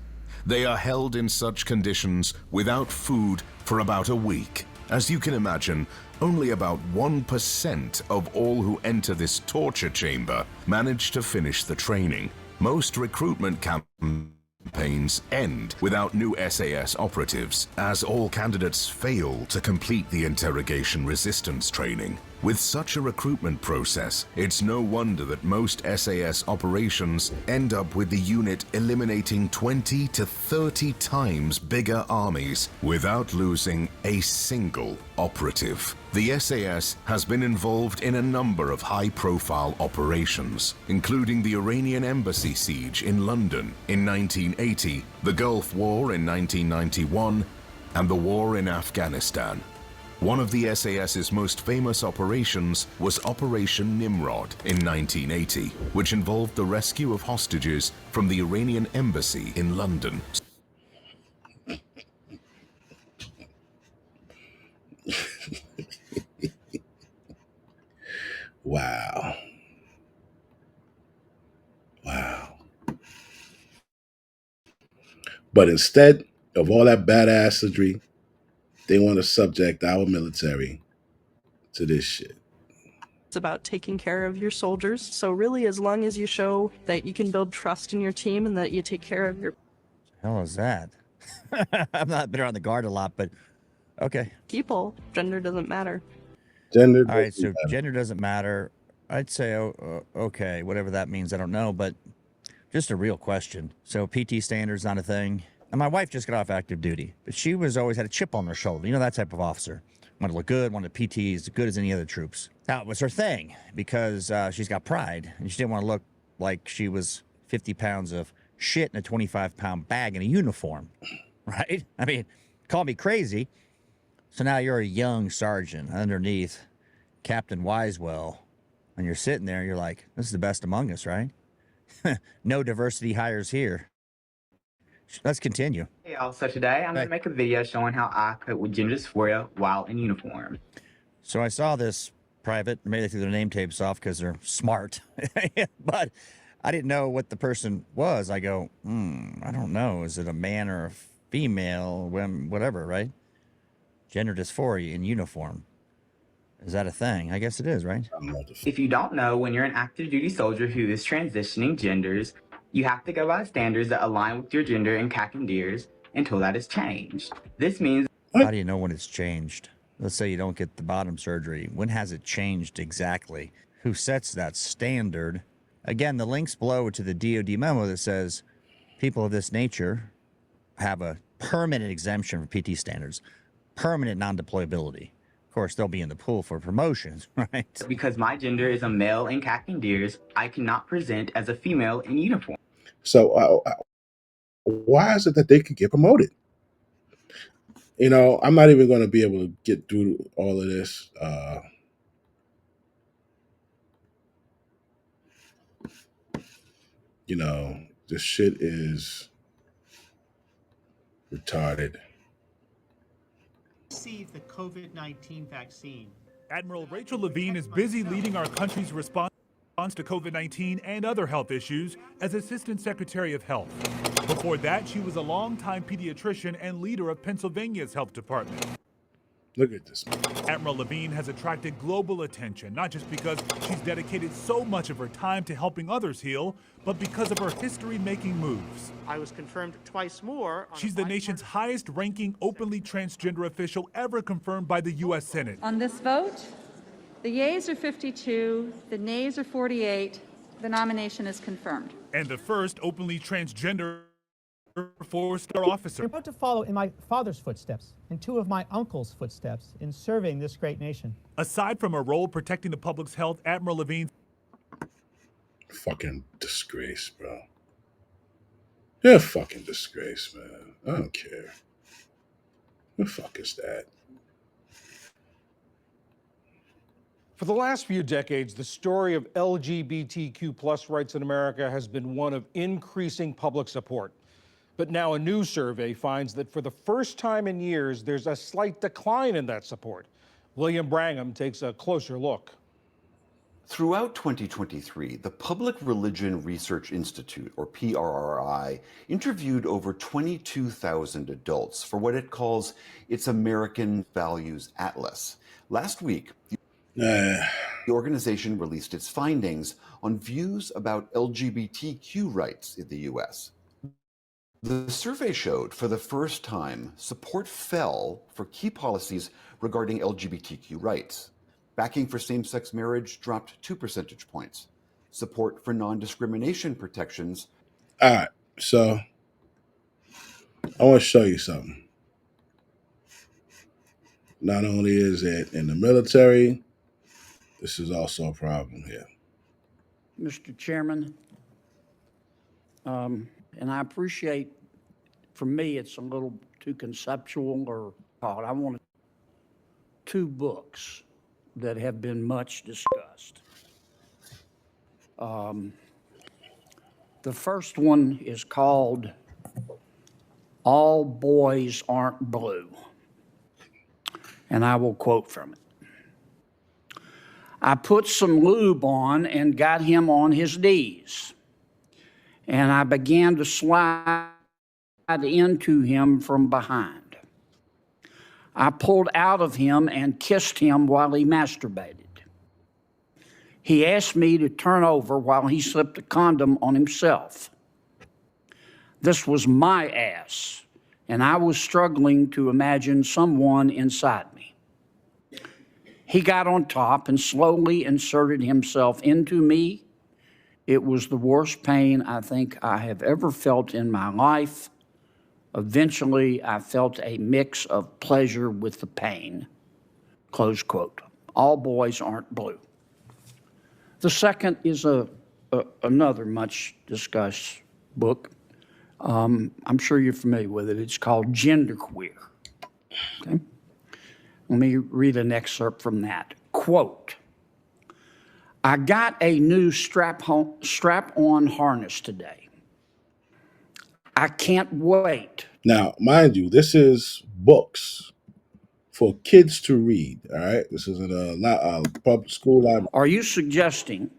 They are held in such conditions without food for about a week. As you can imagine, only about 1% of all who enter this torture chamber manage to finish the training. Most recruitment campaigns end without new SAS operatives, as all candidates fail to complete the interrogation resistance training. With such a recruitment process, it's no wonder that most SAS operations end up with the unit eliminating 20 to 30 times bigger armies without losing a single operative. The SAS has been involved in a number of high-profile operations, including the Iranian embassy siege in London in 1980, the Gulf War in 1991, and the war in Afghanistan. One of the SAS's most famous operations was Operation Nimrod in 1980, which involved the rescue of hostages from the Iranian embassy in London. Wow. Wow. But instead of all that badassery, they want to subject our military to this shit. It's about taking care of your soldiers. So really, as long as you show that you can build trust in your team and that you take care of your Hell is that? I've not been on the guard a lot, but okay. people, gender doesn't matter. Gender All right, so doesn't matter. gender doesn't matter. I'd say, okay, whatever that means, I don't know, but just a real question. So PT standards not a thing. And my wife just got off active duty, but she was always had a chip on her shoulder. You know, that type of officer. Wanted to look good, wanted PT as good as any other troops. That was her thing because she's got pride and she didn't want to look like she was 50 pounds of shit in a 25-pound bag in a uniform, right? I mean, call me crazy. So now you're a young sergeant underneath Captain Wisewell, and you're sitting there, you're like, this is the best among us, right? No diversity hires here. Let's continue. Hey y'all, so today I'm going to make a video showing how I cope with gender dysphoria while in uniform. So I saw this private, maybe they threw their name tapes off because they're smart, but I didn't know what the person was. I go, I don't know. Is it a man or a female, whatever, right? Gender dysphoria in uniform. Is that a thing? I guess it is, right? If you don't know, when you're an active duty soldier who is transitioning genders, you have to go by standards that align with your gender and commandeers until that is changed. This means... How do you know when it's changed? Let's say you don't get the bottom surgery. When has it changed exactly? Who sets that standard? Again, the link's below to the DoD memo that says people of this nature have a permanent exemption from PT standards, permanent non-deployability. Of course, they'll be in the pool for promotions, right? Because my gender is a male in commandeers, I cannot present as a female in uniform. So why is it that they could get promoted? You know, I'm not even going to be able to get through all of this. You know, this shit is retarded. Receive the COVID-19 vaccine. Admiral Rachel Levine is busy leading our country's response to COVID-19 and other health issues as Assistant Secretary of Health. Before that, she was a longtime pediatrician and leader of Pennsylvania's health department. Look at this. Admiral Levine has attracted global attention, not just because she's dedicated so much of her time to helping others heal, but because of her history-making moves. I was confirmed twice more. She's the nation's highest-ranking openly transgender official ever confirmed by the U.S. Senate. On this vote, the yeas are 52, the nays are 48. The nomination is confirmed. And the first openly transgender four-star officer. You're about to follow in my father's footsteps and two of my uncle's footsteps in serving this great nation. Aside from her role protecting the public's health, Admiral Levine... Fucking disgrace, bro. You're a fucking disgrace, man. I don't care. What the fuck is that? For the last few decades, the story of LGBTQ+ rights in America has been one of increasing public support. But now a new survey finds that for the first time in years, there's a slight decline in that support. William Brangham takes a closer look. Throughout 2023, the Public Religion Research Institute, or PRRI, interviewed over 22,000 adults for what it calls its American Values Atlas. Last week, the organization released its findings on views about LGBTQ rights in the U.S. The survey showed for the first time support fell for key policies regarding LGBTQ rights. Backing for same-sex marriage dropped 2 percentage points. Support for non-discrimination protections. All right, so I want to show you something. Not only is it in the military, this is also a problem here. Mr. Chairman, and I appreciate, for me, it's a little too conceptual or thought. I wanted 2 books that have been much discussed. The first one is called All Boys Aren't Blue, and I will quote from it. I put some lube on and got him on his knees, and I began to slide into him from behind. I pulled out of him and kissed him while he masturbated. He asked me to turn over while he slipped a condom on himself. This was my ass, and I was struggling to imagine someone inside me. He got on top and slowly inserted himself into me. It was the worst pain I think I have ever felt in my life. Eventually, I felt a mix of pleasure with the pain. Close quote. All Boys Aren't Blue. The second is another much discussed book. I'm sure you're familiar with it. It's called Genderqueer. Okay? Let me read an excerpt from that. Quote, I got a new strap-on harness today. I can't wait. Now, mind you, this is books for kids to read, all right? This is in a public school library. Are you suggesting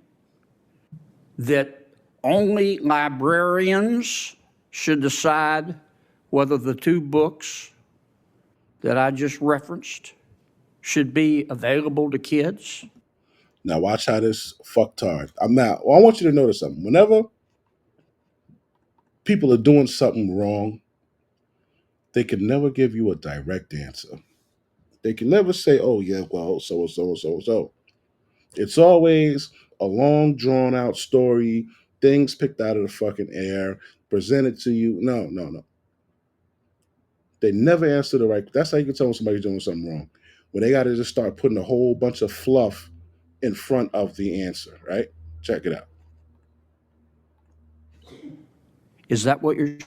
that only librarians should decide whether the 2 books that I just referenced should be available to kids? Now watch how this fucktard. I want you to notice something. Whenever people are doing something wrong, they can never give you a direct answer. They can never say, oh yeah, well, so and so and so and so. It's always a long, drawn out story, things picked out of the fucking air, presented to you. No. They never answer the right. That's how you can tell when somebody's doing something wrong. When they got to just start putting a whole bunch of fluff in front of the answer, right? Check it out. Is that what you're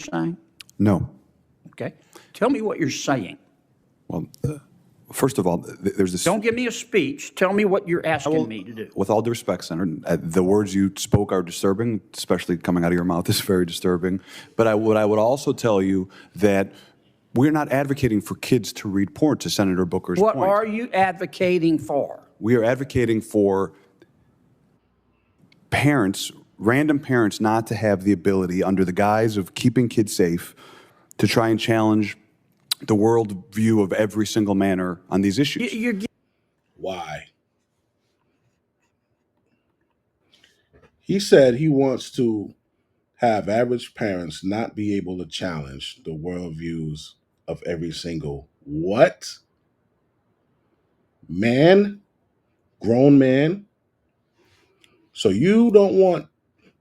saying? No. Okay. Tell me what you're saying. Well, first of all, there's this. Don't give me a speech. Tell me what you're asking me to do. With all due respect, Senator, the words you spoke are disturbing, especially coming out of your mouth is very disturbing. But I would also tell you that we're not advocating for kids to read porn, to Senator Booker's point. What are you advocating for? We are advocating for parents, random parents, not to have the ability, under the guise of keeping kids safe, to try and challenge the world view of every single manner on these issues. Why? He said he wants to have average parents not be able to challenge the worldviews of every single what? Man? Grown man? So you don't want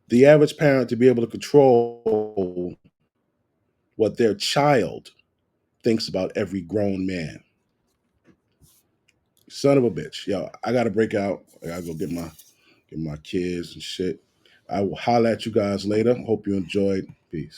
the average parent to be able to control what their child thinks about every grown man. Son of a bitch. Yo, I gotta break out. I gotta go get my kids and shit. I will holler at you guys later. Hope you enjoyed. Peace.